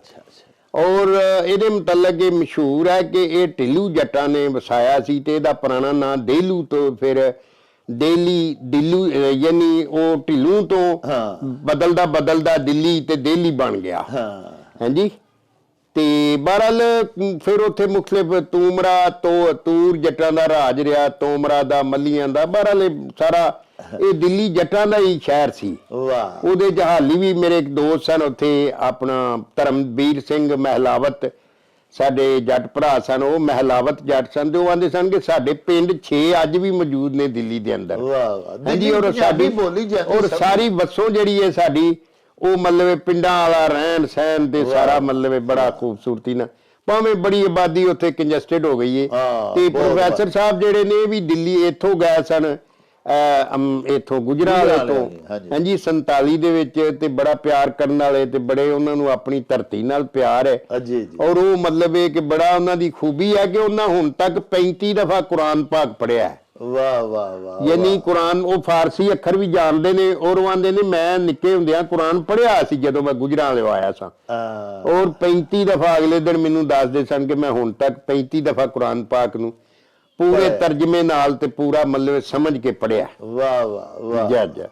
ਔਰ ਇਹਦੇ ਮੁਤਲਕ ਇਹ ਮਸ਼ਹੂਰ ਹੈ ਕਿ ਇਹ ਢਿੱਲੂ ਜੱਟਾਂ ਨੇ ਵਸਾਇਆ ਸੀ, ਤੇ ਇਹਦਾ ਪੁਰਾਣਾ ਨਾਂ ਦੇਲੂ ਤੋਂ ਫਿਰ ਦਿੱਲੂ, ਯਾਨੀ ਉਹ ਢਿੱਲੂ ਤੋਂ ਬਦਲਦਾ ਦਿੱਲੀ ਤੇ ਦਿੱਲੀ ਬਣ ਗਿਆ, ਹਾਂਜੀ। ਤੇ ਬਹਰਹਾਲ ਫਿਰ ਉੱਥੇ ਮੁਖਤਲਿਫ ਤੂਮਰਾ ਤੂਰ ਜੱਟਾਂ ਦਾ ਰਾਜ ਰਿਹਾ, ਤੋਮਰਾ ਦਾ, ਮੱਲੀਆਂ ਦਾ, ਬਹਰਹਾਲ ਸਾਰਾ ਇਹ ਦਿੱਲੀ ਜੱਟਾਂ ਦਾ ਹੀ ਸ਼ਹਿਰ ਸੀ। ਵਾਹ। ਉਹਦੇ ਜਹਾਲੀ ਵੀ ਮੇਰੇ ਇੱਕ ਦੋਸਤ ਸਨ ਉੱਥੇ, ਆਪਣਾ ਧਰਮਵੀਰ ਸਿੰਘ ਮਹਿਲਾਵਤ, ਸਾਡੇ ਜੱਟ ਭਰਾ ਸਨ, ਉਹ ਮਹਿਲਾਵਤ ਜੱਟ ਸਨ, ਤੇ ਉਹ ਆਂਦੇ ਸਨ ਕਿ ਸਾਡੇ ਪਿੰਡ 6 ਅੱਜ ਵੀ ਮੌਜੂਦ ਨੇ ਦਿੱਲੀ ਦੇ ਅੰਦਰ, ਹਾਂਜੀ। ਔਰ ਸਾਡੀ ਬੋਲੀ ਔਰ ਸਾਰੀ ਵਸੋਂ ਜਿਹੜੀ ਹੈ ਸਾਡੀ, ਉਹ ਮਤਲਬ ਪਿੰਡਾਂ ਵਾਲਾ ਰਹਿਣ ਸਹਿਣ ਤੇ ਸਾਰਾ ਮਤਲਬ ਬੜਾ ਖੂਬਸੂਰਤੀ ਨਾਲ, ਭਾਵੇਂ ਬੜੀ ਆਬਾਦੀ ਉੱਥੇ ਕੰਜਸਟਡ ਹੋ ਗਈ ਹੈ। ਤੇ ਪ੍ਰੋਫੈਸਰ ਸਾਹਿਬ ਜਿਹੜੇ ਨੇ ਵੀ ਦਿੱਲੀ ਇੱਥੋਂ ਗਏ ਸਨ, ਇੱਥੋਂ ਗੁਜਰਾਤ ਤੋਂ, ਹਾਂਜੀ, 47 ਦੇ ਵਿੱਚ, ਤੇ ਬੜਾ ਪਿਆਰ ਕਰਨ ਵਾਲੇ, ਤੇ ਬੜੇ ਉਹਨਾਂ ਨੂੰ ਆਪਣੀ ਧਰਤੀ ਨਾਲ ਪਿਆਰ ਹੈ। ਔਰ ਉਹ ਮਤਲਬ ਇਹ ਕਿ ਬੜਾ ਉਹਨਾਂ ਦੀ ਖੂਬੀ ਹੈ ਕਿ ਉਹਨਾਂ ਹੁਣ ਤੱਕ 35 ਦਫਾ ਕੁਰਾਨ ਪਾਕ ਪੜ੍ਹਿਆ ਹੈ। ਵਾਹ ਵਾਹ ਵਾਹ ਯਾਨੀ ਕੁਰਾਨ ਉਹ ਫਾਰਸੀ ਅੱਖਰ ਵੀ ਜਾਣਦੇ ਨੇ ਔਰ ਉਹ ਆਂਦੇ ਨੇ ਮੈਂ ਨਿੱਕੇ ਹੁੰਦਿਆਂ ਕੁਰਾਨ ਪੜ੍ਹਿਆ ਸੀ ਜਦੋਂ ਮੈਂ ਗੁਜਰਾਂ ਵਾਲੇ ਆਇਆ ਸਾਂ ਔਰ 35 ਦਫਾ ਅਗਲੇ ਦਿਨ ਮੈਨੂੰ ਦੱਸਦੇ ਸਨ ਕਿ ਮੈਂ ਹੁਣ ਤੱਕ 35 ਦਫਾ ਕੁਰਾਨ ਪਾਕ ਨੂੰ ਪੂਰੇ ਤਰਜਮੇ ਨਾਲ ਤੇ ਪੂਰਾ ਮਤਲਬ ਸਮਝ ਕੇ ਪੜ੍ਹਿਆ। ਵਾਹ ਵਾਹ ਵਾਹ ਜੀ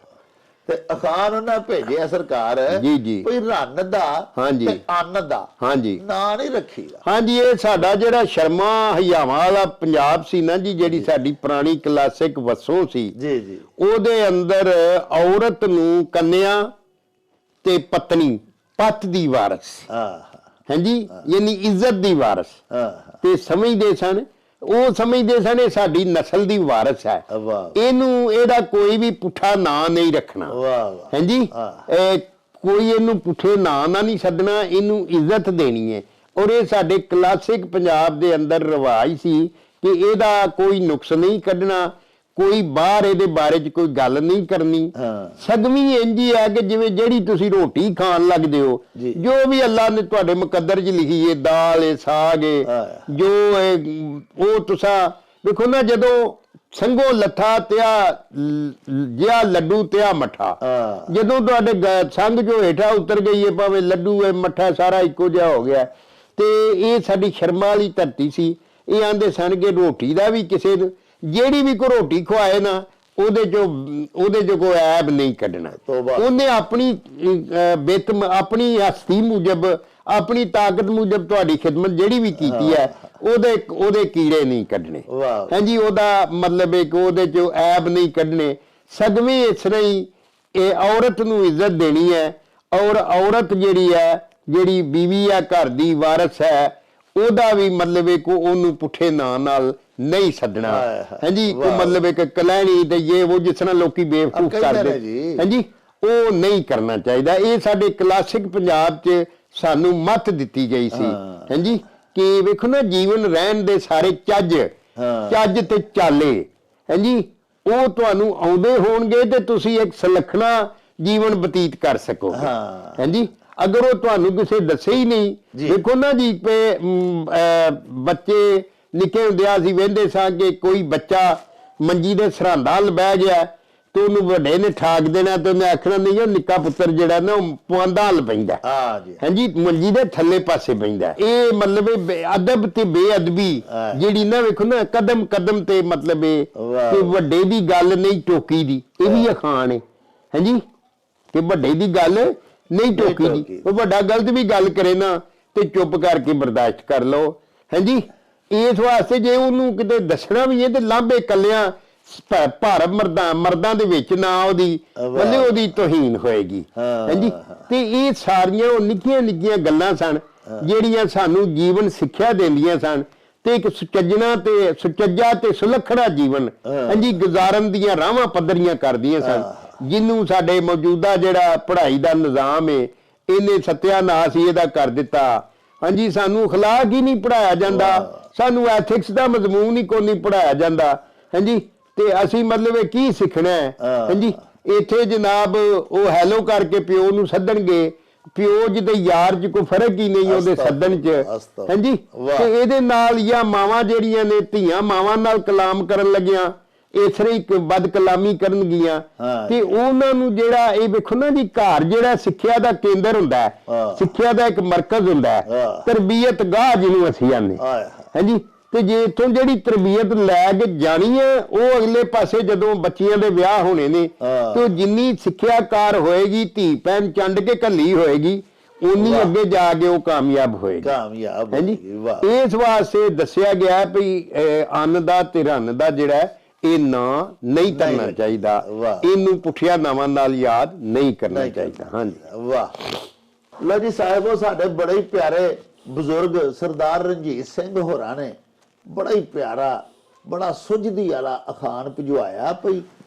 ਤੇ ਅਖਾਨ ਉਹਨਾਂ ਭੇਜਿਆ ਸਰਕਾਰ ਜੀ ਜੀ ਕੋਈ ਰਨ ਦਾ ਹਾਂਜੀ ਤੇ ਅੰਨ ਦਾ ਹਾਂਜੀ ਨਾਂ ਨਹੀਂ ਰੱਖੀਦਾ। ਹਾਂਜੀ ਇਹ ਸਾਡਾ ਜਿਹੜਾ ਸ਼ਰਮਾ ਹਯਾਵਾਂ ਵਾਲਾ ਪੰਜਾਬ ਸੀ ਨਾ ਜੀ, ਜਿਹੜੀ ਸਾਡੀ ਪੁਰਾਣੀ ਕਲਾਸਿਕ ਵਸੋਂ ਸੀ ਜੀ ਜੀ, ਉਹਦੇ ਅੰਦਰ ਔਰਤ ਨੂੰ ਕੰਨਿਆ ਤੇ ਪਤਨੀ ਪਤ ਦੀ ਵਾਰਸ ਹਾਂਜੀ ਯਾਨੀ ਇੱਜ਼ਤ ਦੀ ਵਾਰਸ ਤੇ ਸਮਝਦੇ ਸਨ, ਉਹ ਸਮਝਦੇ ਸਨ ਇਹ ਸਾਡੀ ਨਸਲ ਦੀ ਵਾਰਸ ਹੈ, ਇਹਨੂੰ ਇਹਦਾ ਕੋਈ ਵੀ ਪੁੱਠਾ ਨਾਂ ਨਹੀਂ ਰੱਖਣਾ ਹਾਂਜੀ, ਕੋਈ ਇਹਨੂੰ ਪੁੱਠੇ ਨਾਂ ਨਾਲ ਨਹੀਂ ਸੱਦਣਾ, ਇਹਨੂੰ ਇੱਜ਼ਤ ਦੇਣੀ ਹੈ। ਔਰ ਇਹ ਸਾਡੇ ਕਲਾਸਿਕ ਪੰਜਾਬ ਦੇ ਅੰਦਰ ਰਿਵਾਜ ਸੀ ਕਿ ਇਹਦਾ ਕੋਈ ਨੁਕਸ ਨਹੀਂ ਕੱਢਣਾ, ਕੋਈ ਬਾਹਰ ਇਹਦੇ ਬਾਰੇ ਚ ਕੋਈ ਗੱਲ ਨਹੀਂ ਕਰਨੀ। ਸਗਵੀਂ ਇੰਝ ਹੀ ਹੈ ਕਿ ਜਿਵੇਂ ਜਿਹੜੀ ਤੁਸੀਂ ਰੋਟੀ ਖਾਣ ਲੱਗਦੇ ਹੋ, ਜੋ ਵੀ ਅੱਲਾ ਨੇ ਤੁਹਾਡੇ ਮੁਕੱਦਰ ਚ ਲਿਖੀ ਹੈ, ਦਾਲ ਹੈ, ਸਾਗ ਹੈ, ਜੋ ਉਹ ਤੁਸੀਂ ਵੇਖੋ ਨਾ, ਜਦੋਂ ਸੰਗੋ ਲੱਥਾ ਤਿਆ ਜਿਆ ਲੱਡੂ ਤਿਆ ਮੱਠਾ, ਜਦੋਂ ਤੁਹਾਡੇ ਸੰਗ ਜੋ ਹੇਠਾਂ ਉਤਰ ਗਈ ਹੈ, ਭਾਵੇਂ ਲੱਡੂ ਹੈ ਮੱਠਾ ਸਾਰਾ ਇੱਕੋ ਜਿਹਾ ਹੋ ਗਿਆ। ਤੇ ਇਹ ਸਾਡੀ ਸ਼ਰਮਾ ਵਾਲੀ ਧਰਤੀ ਸੀ। ਇਹ ਆਂਦੇ ਸਨ ਕਿ ਰੋਟੀ ਦਾ ਵੀ ਕਿਸੇ ਨੂੰ ਜਿਹੜੀ ਵੀ ਕੋਈ ਰੋਟੀ ਖਵਾਏ ਨਾ ਉਹਦੇ ਚੋਂ ਕੋਈ ਐਬ ਨਹੀਂ ਕੱਢਣਾ। ਉਹਨੇ ਆਪਣੀ ਬਿੱਤ ਆਪਣੀ ਹਸਤੀ ਮੁਜਬ ਆਪਣੀ ਤਾਕਤ ਮੁਜਬ ਤੁਹਾਡੀ ਖਿਦਮਤ ਜਿਹੜੀ ਵੀ ਕੀਤੀ ਹੈ ਉਹਦੇ ਕੀੜੇ ਨਹੀਂ ਕੱਢਣੇ ਹਾਂਜੀ, ਉਹਦਾ ਮਤਲਬ ਹੈ ਕਿ ਉਹਦੇ ਚੋਂ ਐਬ ਨਹੀਂ ਕੱਢਣੇ। ਸਗਵੇਂ ਇਸ ਤਰ੍ਹਾਂ ਹੀ ਇਹ ਔਰਤ ਨੂੰ ਇੱਜ਼ਤ ਦੇਣੀ ਹੈ। ਔਰ ਔਰਤ ਜਿਹੜੀ ਹੈ, ਜਿਹੜੀ ਬੀਵੀ ਆ, ਘਰ ਦੀ ਵਾਰਸ ਹੈ, ਉਹਦਾ ਵੀ ਮਤਲਬ ਹੈ ਕਿ ਉਹਨੂੰ ਪੁੱਠੇ ਨਾਂ ਨਾਲ ਨਹੀਂ ਸੱਦਣਾ ਹਾਂਜੀ, ਕੋਈ ਮਤਲਬ ਇੱਕ ਕਲੈਣੀ ਤੇ ਇਹ ਉਹ ਜਿਸ ਤਰ੍ਹਾਂ ਲੋਕੀ ਬੇਵਕੂਫ ਕਰਦੇ ਹਾਂਜੀ, ਉਹ ਨਹੀਂ ਕਰਨਾ ਚਾਹੀਦਾ। ਇਹ ਸਾਡੇ ਕਲਾਸਿਕ ਪੰਜਾਬ 'ਚ ਸਾਨੂੰ ਮੱਤ ਦਿੱਤੀ ਗਈ ਸੀ ਹਾਂਜੀ, ਕਿ ਵੇਖੋ ਨਾ ਜੀਵਨ ਰਹਿਣ ਦੇ ਸਾਰੇ ਚੱਜ ਤੇ ਚਾਲੇ ਹਾਂਜੀ, ਉਹ ਤੁਹਾਨੂੰ ਆਉਂਦੇ ਹੋਣਗੇ ਤੇ ਤੁਸੀਂ ਇੱਕ ਸੁਲੱਖਣਾ ਜੀਵਨ ਬਤੀਤ ਕਰ ਸਕੋ ਹਾਂਜੀ। ਅਗਰ ਉਹ ਤੁਹਾਨੂੰ ਕਿਸੇ ਦੱਸੇ ਹੀ ਨਹੀਂ, ਦੇਖੋ ਨਾ ਜੀ ਬੱਚੇ ਨਿੱਕੇ ਹੁੰਦਿਆਂ ਅਸੀਂ ਵਹਿੰਦੇ ਸਾਂ ਕਿ ਕੋਈ ਬੱਚਾ ਮੰਜੀ ਦੇ ਸਰਹੰਦਾਂ ਵੱਲ ਬਹਿ ਗਿਆ ਤੇ ਉਹਨੂੰ ਵੱਡੇ ਨੇ ਠਾਕ ਦੇਣਾ ਤੇ ਉਹਨੇ ਆਖਣਾ ਨਹੀਂ ਉਹ ਨਿੱਕਾ ਪੁੱਤਰ ਜਿਹੜਾ ਨਾ ਉਹ ਪੁਆਂਦਾ ਵੱਲ ਪੈਂਦਾ ਹਾਂਜੀ, ਮੰਜੀ ਦੇ ਥੱਲੇ ਪਾਸੇ ਪੈਂਦਾ। ਇਹ ਮਤਲਬ ਅਦਬ ਤੇ ਬੇਅਦਬੀ ਜਿਹੜੀ ਨਾ ਵੇਖੋ ਨਾ ਕਦਮ ਕਦਮ ਤੇ ਮਤਲਬ ਕਿ ਵੱਡੇ ਦੀ ਗੱਲ ਨਹੀਂ ਟੋਕੀ ਦੀ, ਇਹ ਵੀ ਅਖਾਣ ਹੈ ਹਾਂਜੀ, ਕਿ ਵੱਡੇ ਦੀ ਗੱਲ ਨਹੀਂ ਟੋਕੀ ਦੀ। ਉਹ ਵੱਡਾ ਗਲਤ ਵੀ ਗੱਲ ਕਰੇ ਨਾ ਤੇ ਚੁੱਪ ਕਰਕੇ ਬਰਦਾਸ਼ਤ ਕਰ ਲਓ ਹਾਂਜੀ। ਇਸ ਵਾਸਤੇ ਜੇ ਉਹਨੂੰ ਕਿਤੇ ਦੱਸਣਾ ਵੀ ਹੈ ਤੇ ਲਾਂਭੇ ਕੱਲਿਆਂ ਭਾਰਤ ਮਰਦਾਂ ਦੇ ਵਿੱਚ ਨਾ ਉਹਦੀ ਤੋਹੀਨ ਹੋਏਗੀ ਹਾਂਜੀ। ਤੇ ਇਹ ਸਾਰੀਆਂ ਉਹ ਨਿੱਕੀਆਂ ਨਿੱਕੀਆਂ ਗੱਲਾਂ ਸਨ ਜਿਹੜੀਆਂ ਸਾਨੂੰ ਜੀਵਨ ਸਿੱਖਿਆ ਦਿੰਦੀਆਂ ਸਨ ਤੇ ਇੱਕ ਸੁਚੱਜਾ ਤੇ ਸੁਲੱਖਣਾ ਜੀਵਨ ਹਾਂਜੀ ਗੁਜ਼ਾਰਨ ਦੀਆਂ ਰਾਹਾਂ ਪੱਧਰੀਆਂ ਕਰਦੀਆਂ ਸਨ, ਜਿਹਨੂੰ ਸਾਡੇ ਮੌਜੂਦਾ ਜਿਹੜਾ ਪੜ੍ਹਾਈ ਦਾ ਨਿਜ਼ਾਮ ਹੈ ਇਹਨੇ ਸਤਿਆਨਾਸ਼ ਹੀ ਇਹਦਾ ਕਰ ਦਿੱਤਾ ਹਾਂਜੀ। ਸਾਨੂੰ ਅਖਲਾਕ ਹੀ ਨਹੀਂ ਪੜ੍ਹਾਇਆ ਜਾਂਦਾ, ਸਾਨੂੰ ਐਥਿਕਸ ਦਾ ਮਜ਼ਮੂਨ ਹੀ ਕੋਈ ਨਹੀਂ ਪੜ੍ਹਾਇਆ ਜਾਂਦਾ ਹਾਂਜੀ। ਤੇ ਅਸੀਂ ਮਤਲਬ ਇਹ ਕੀ ਸਿੱਖਣਾ ਹੈ ਹਾਂਜੀ। ਇੱਥੇ ਜਨਾਬ ਉਹ ਹੈਲੋ ਕਰਕੇ ਪਿਓ ਨੂੰ ਸੱਦਣਗੇ, ਪਿਓ ਜਿਹਦੇ ਯਾਰ 'ਚ ਕੋਈ ਫਰਕ ਹੀ ਨਹੀਂ ਉਹਦੇ ਸੱਦਣ 'ਚ ਹਾਂਜੀ। ਤੇ ਇਹਦੇ ਨਾਲ ਜਾਂ ਮਾਵਾਂ ਜਿਹੜੀਆਂ ਨੇ ਧੀਆਂ ਮਾਵਾਂ ਨਾਲ ਕਲਾਮ ਕਰਨ ਲੱਗੀਆਂ ਇਸ ਤਰ੍ਹਾਂ ਹੀ ਬਦ ਕਲਾਮੀ ਕਰਨਗੀਆਂ ਤੇ ਉਹਨਾਂ ਨੂੰ ਜਿਹੜਾ ਇਹ ਵੇਖੋ ਨਾ ਜੀ, ਘਰ ਜਿਹੜਾ ਸਿੱਖਿਆ ਦਾ ਕੇਂਦਰ ਹੁੰਦਾ ਹੈ, ਸਿੱਖਿਆ ਦਾ ਇੱਕ ਮਰਕਜ਼ ਹੁੰਦਾ ਹੈ, ਤਰਬੀਅਤ ਗਾਹ ਜਿਹਨੂੰ ਅਸੀਂ ਆਨੇ ਹਾਂਜੀ। ਤੇ ਜੇ ਇੱਥੋਂ ਜਿਹੜੀ ਤਰਬੀਅਤ ਲੈ ਕੇ ਜਾਣੀ ਹੈ ਉਹ ਅਗਲੇ ਪਾਸੇ ਜਦੋਂ ਬੱਚਿਆਂ ਦੇ ਵਿਆਹ ਹੋਣੇ ਨੇ ਤੇ ਜਿੰਨੀ ਸਿੱਖਿਆਕਾਰ ਹੋਏਗੀ, ਧੀ ਭੈਣ ਚੰਡ ਕੇ ਘੱਲੀ ਹੋਏਗੀ, ਉਨੀ ਅੱਗੇ ਜਾ ਕੇ ਉਹ ਕਾਮਯਾਬ ਹੋਏਗੀ ਹਾਂਜੀ। ਇਸ ਵਾਸਤੇ ਦੱਸਿਆ ਗਿਆ ਵੀ ਅੰਨ ਦਾ ਤੇ ਰੰਨ ਦਾ ਜਿਹੜਾ ਇਹ ਨਾਂ ਨਹੀਂ ਕਰਨਾ ਚਾਹੀਦਾ, ਇਹਨੂੰ ਪੁੱਠਿਆ ਨਾਵਾਂ ਨਾਲ ਯਾਦ ਨਹੀਂ ਕਰਨਾ ਚਾਹੀਦਾ ਹਾਂਜੀ। ਵਾਹ ਲਓ ਜੀ ਸਾਹਿਬੋ, ਸਾਡੇ ਬੜੇ ਹੀ ਪਿਆਰੇ ਬਜ਼ੁਰਗ ਸਰਦਾਰ ਰਣਜੀਤ ਸਿੰਘ ਹੋਰਾਂ ਨੇ ਬੜਾ ਹੀ ਪਿਆਰਾ ਬੜਾ ਸੁਝਦੀ ਵਾਲਾ ਅਖਾਣ ਭਿਜਵਾਇਆ ਭਈ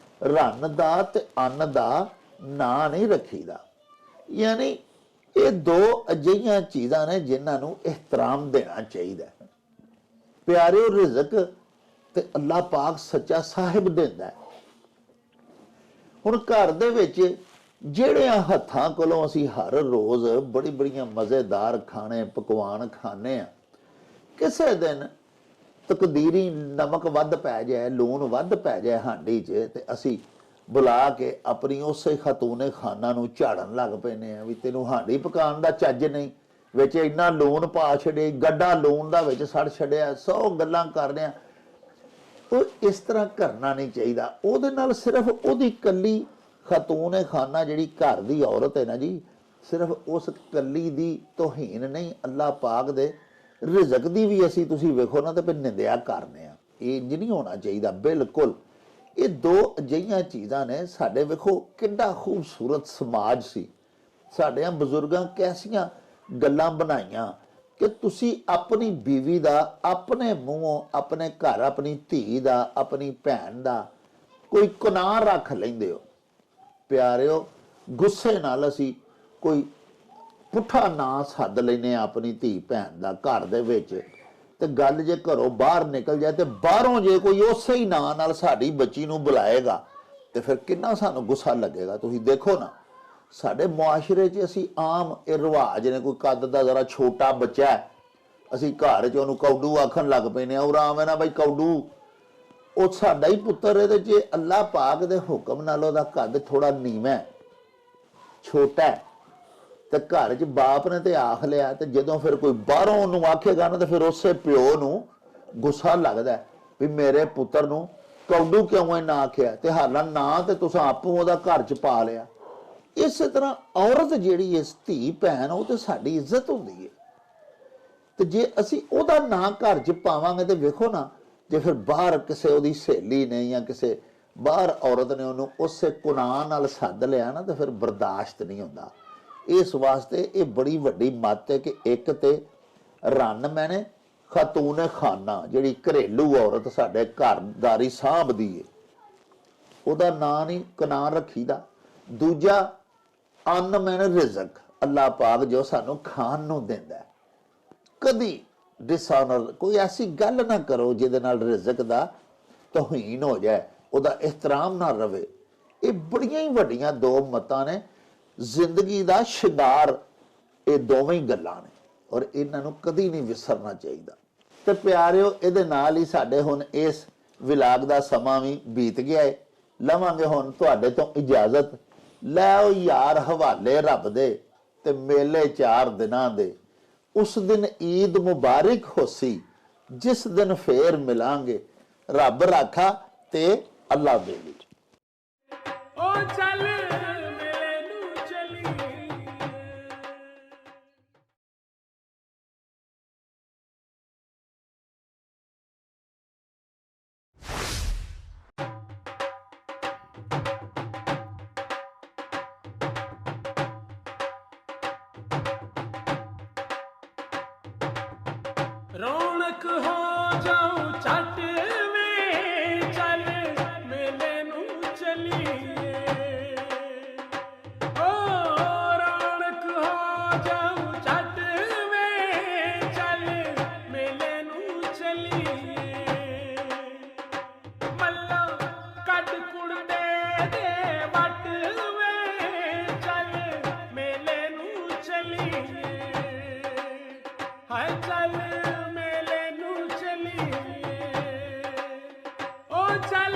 ਰੰਨ ਦਾ ਤੇ ਅੰਨ ਦਾ ਨਾਂ ਨਹੀਂ ਰੱਖੀਦਾ। ਯਾਨੀ ਇਹ ਦੋ ਅਜਿਹੀਆਂ ਚੀਜ਼ਾਂ ਨੇ ਜਿਨ੍ਹਾਂ ਨੂੰ ਇਹਤਰਾਮ ਦੇਣਾ ਚਾਹੀਦਾ। ਪਿਆਰਿਓ, ਰਿਜ਼ਕ ਤੇ ਅੱਲਾਹ ਪਾਕ ਸੱਚਾ ਸਾਹਿਬ ਦਿੰਦਾ। ਹੁਣ ਘਰ ਦੇ ਵਿੱਚ ਜਿਹੜਿਆਂ ਹੱਥਾਂ ਕੋਲੋਂ ਅਸੀਂ ਹਰ ਰੋਜ਼ ਬੜੀਆਂ ਮਜ਼ੇਦਾਰ ਖਾਣੇ ਪਕਵਾਨ ਖਾਣੇ ਆ, ਕਿਸੇ ਦਿਨ ਤਕਦੀਰੀ ਨਮਕ ਵੱਧ ਪੈ ਜਾਏ, ਲੂਣ ਵੱਧ ਪੈ ਜਾਏ ਹਾਂਡੀ 'ਚ, ਤੇ ਅਸੀਂ ਬੁਲਾ ਕੇ ਆਪਣੀ ਉਸੇ ਖਤੂਨੇ ਖਾਨਾ ਨੂੰ ਝਾੜਨ ਲੱਗ ਪੈਨੇ ਆ ਵੀ ਤੈਨੂੰ ਹਾਂਡੀ ਪਕਾਉਣ ਦਾ ਚੱਜ ਨਹੀਂ, ਵਿੱਚ ਇੰਨਾ ਲੂਣ ਪਾ ਛੱਡੇ, ਗੱਡਾ ਲੂਣ ਦਾ ਵਿੱਚ ਸੜ ਛੱਡਿਆ, 100 ਗੱਲਾਂ ਕਰਦੇ ਆ। ਉਹ ਇਸ ਤਰ੍ਹਾਂ ਕਰਨਾ ਨਹੀਂ ਚਾਹੀਦਾ। ਉਹਦੇ ਨਾਲ ਸਿਰਫ ਉਹਦੀ ਕੱਲੀ ਖਤੂਨੇ ਖਾਨਾ ਜਿਹੜੀ ਘਰ ਦੀ ਔਰਤ ਹੈ ਨਾ ਜੀ, ਸਿਰਫ ਉਸ ਕੱਲੀ ਦੀ ਤੋਹੀਨ ਨਹੀਂ, ਅੱਲਾਹ ਪਾਕ ਦੇ ਰਿਜ਼ਕ ਦੀ ਵੀ ਅਸੀਂ ਤੁਸੀਂ ਵੇਖੋ ਨਾ ਤੇ ਫਿਰ ਨਿੰਦਿਆ ਕਰਨੇ ਆ। ਇਹ ਇੰਜ ਨਹੀਂ ਹੋਣਾ ਚਾਹੀਦਾ ਬਿਲਕੁਲ। ਇਹ ਦੋ ਅਜਿਹੀਆਂ ਚੀਜ਼ਾਂ ਨੇ। ਸਾਡੇ ਵੇਖੋ ਕਿੰਨਾ ਖੂਬਸੂਰਤ ਸਮਾਜ ਸੀ, ਸਾਡਿਆਂ ਬਜ਼ੁਰਗਾਂ ਕੈਸੀਆਂ ਗੱਲਾਂ ਬਣਾਈਆਂ ਕਿ ਤੁਸੀਂ ਆਪਣੀ ਬੀਵੀ ਦਾ ਆਪਣੇ ਮੂੰਹੋਂ, ਆਪਣੇ ਘਰ ਆਪਣੀ ਧੀ ਦਾ, ਆਪਣੀ ਭੈਣ ਦਾ ਕੋਈ ਗੁਨਾਹ ਰੱਖ ਲੈਂਦੇ ਹੋ। ਪਿਆਰਿਓ, ਗੁੱਸੇ ਨਾਲ ਅਸੀਂ ਕੋਈ ਪੁੱਠਾ ਨਾਂ ਸੱਦ ਲੈਨੇ ਆ ਆਪਣੀ ਧੀ ਭੈਣ ਦਾ ਘਰ ਦੇ ਵਿੱਚ, ਤੇ ਗੱਲ ਜੇ ਘਰੋਂ ਬਾਹਰ ਨਿਕਲ ਜਾਏ ਤੇ ਬਾਹਰੋਂ ਜੇ ਕੋਈ ਉਸੇ ਹੀ ਨਾਂ ਨਾਲ ਸਾਡੀ ਬੱਚੀ ਨੂੰ ਬੁਲਾਏਗਾ ਤੇ ਫਿਰ ਕਿੰਨਾ ਸਾਨੂੰ ਗੁੱਸਾ ਲੱਗੇਗਾ। ਤੁਸੀਂ ਦੇਖੋ ਨਾ, ਸਾਡੇ ਮੁਆਸ਼ਰੇ 'ਚ ਅਸੀਂ ਆਮ ਇਹ ਰਿਵਾਜ ਨੇ, ਕੋਈ ਕੱਦ ਦਾ ਜ਼ਰਾ ਛੋਟਾ ਬੱਚਾ ਹੈ, ਅਸੀਂ ਘਰ 'ਚ ਉਹਨੂੰ ਕੌਡੂ ਆਖਣ ਲੱਗ ਪੈਨੇ ਆ। ਉਹ ਆਰਾਮ ਹੈ ਨਾ ਬਈ ਕੌਡੂ, ਉਹ ਸਾਡਾ ਹੀ ਪੁੱਤਰ। ਇਹਦੇ 'ਚ ਅੱਲਾਹ ਪਾਕ ਦੇ ਹੁਕਮ ਨਾਲ ਉਹਦਾ ਕੱਦ ਥੋੜਾ ਨੀਵਾਂ ਛੋਟਾ ਹੈ, ਤੇ ਘਰ 'ਚ ਬਾਪ ਨੇ ਤੇ ਆਖ ਲਿਆ, ਤੇ ਜਦੋਂ ਫਿਰ ਕੋਈ ਬਾਹਰੋਂ ਉਹਨੂੰ ਆਖੇਗਾ ਨਾ ਤੇ ਫਿਰ ਉਸੇ ਪਿਓ ਨੂੰ ਗੁੱਸਾ ਲੱਗਦਾ ਵੀ ਮੇਰੇ ਪੁੱਤਰ ਨੂੰ ਕੌਡੂ ਕਿਉਂ ਨਾ ਆਖਿਆ, ਤੇ ਹਾਲਾਂ ਨਾ ਤੇ ਤੁਸੀਂ ਆਪੂ ਉਹਦਾ ਘਰ 'ਚ ਪਾ ਲਿਆ। ਇਸੇ ਤਰ੍ਹਾਂ ਔਰਤ ਜਿਹੜੀ ਇਸ ਧੀ ਭੈਣ, ਉਹ ਤੇ ਸਾਡੀ ਇੱਜ਼ਤ ਹੁੰਦੀ ਹੈ, ਤੇ ਜੇ ਅਸੀਂ ਉਹਦਾ ਨਾਂ ਘਰ 'ਚ ਪਾਵਾਂਗੇ ਤੇ ਵੇਖੋ ਨਾ, ਜੇ ਫਿਰ ਬਾਹਰ ਕਿਸੇ ਉਹਦੀ ਸਹੇਲੀ ਨੇ ਜਾਂ ਕਿਸੇ ਬਾਹਰ ਔਰਤ ਨੇ ਉਹਨੂੰ ਉਸੇ ਗੁਨਾਹ ਨਾਲ ਸੱਦ ਲਿਆ ਨਾ, ਤੇ ਫਿਰ ਬਰਦਾਸ਼ਤ ਨਹੀਂ ਹੁੰਦਾ। ਇਸ ਵਾਸਤੇ ਇਹ ਬੜੀ ਵੱਡੀ ਮੱਤ ਹੈ ਕਿ ਇੱਕ ਤੇ ਰੰਨ ਮੈਨੇ ਖਤੂਨ ਖਾਨਾ, ਜਿਹੜੀ ਘਰੇਲੂ ਔਰਤ ਸਾਡੇ ਘਰਦਾਰੀ ਸਾਂਭਦੀ ਹੈ, ਉਹਦਾ ਨਾਂ ਨਹੀਂ ਕਨਾਨ ਰੱਖੀਦਾ। ਦੂਜਾ ਅੰਨ ਮੈਨੇ ਰਿਜ਼ਕ, ਅੱਲਾਹ ਪਾਕ ਜੋ ਸਾਨੂੰ ਖਾਣ ਨੂੰ ਦਿੰਦਾ, ਕਦੀ ਡਿਸਆਨਰ ਕੋਈ ਐਸੀ ਗੱਲ ਨਾ ਕਰੋ ਜਿਹਦੇ ਨਾਲ ਰਿਜ਼ਕ ਦਾ ਤੋਹੀਨ ਹੋ ਜਾਏ, ਉਹਦਾ ਇਹਤਰਾਮ ਨਾ ਰਵੇ। ਇਹ ਬੜੀਆਂ ਹੀ ਵੱਡੀਆਂ ਦੋ ਮਤਾਂ ਨੇ, ਜ਼ਿੰਦਗੀ ਦਾ ਸ਼ਿੰਗਾਰ ਇਹ ਦੋਵੇਂ ਹੀ ਗੱਲਾਂ ਨੇ, ਔਰ ਇਹਨਾਂ ਨੂੰ ਕਦੀ ਨਹੀਂ ਵਿਸਰਨਾ ਚਾਹੀਦਾ। ਤੇ ਪਿਆਰਿਓ, ਇਹਦੇ ਨਾਲ ਹੀ ਸਾਡੇ ਹੁਣ ਇਸ ਵਿਲਾਗ ਦਾ ਸਮਾਂ ਵੀ ਬੀਤ ਗਿਆ ਹੈ। ਲਵਾਂਗੇ ਹੁਣ ਤੁਹਾਡੇ ਤੋਂ ਇਜਾਜ਼ਤ। ਲੈ ਯਾਰ ਹਵਾਲੇ ਰੱਬ ਦੇ ਤੇ ਮੇਲੇ 4 ਦਿਨਾਂ ਦੇ, ਉਸ ਦਿਨ ਈਦ ਮੁਬਾਰਕ ਹੋਸੀ, ਜਿਸ ਦਿਨ ਫੇਰ ਮਿਲਾਂਗੇ, ਰੱਬ ਰਾਖਾ ਤੇ ਅੱਲਾ ਬੇਲੀ। ਓ ਚੱਲ ਮੇਲੇ ਨੂੰ ਚਲੀ, ਰੌਣਕ ਹੋ ਜਾਊ ਛੱਟ ਵੇ, ਚੱਲ ਮੇਲੇ ਨੂੰ ਚਲੀਏ। ਓ ਰੌਣਕ ਹੋ ਜਾਊ ਛੱਟ ਵੇ, ਚੱਲ ਮੇਲੇ ਨੂੰ ਚਲੀਏ। ਮੱਲਾ ਕੱਢ ਕੁੜਦੇ ਦੇ ਵੱਟ ਵੇ, ਚੱਲ ਮੇਲੇ ਨੂੰ ਚਲੀਏ। ਹਾਏ ਚੱਲ ਮੇਲੇ ਨੂੰ ਚਲੀਏ, ਓ ਚੱਲ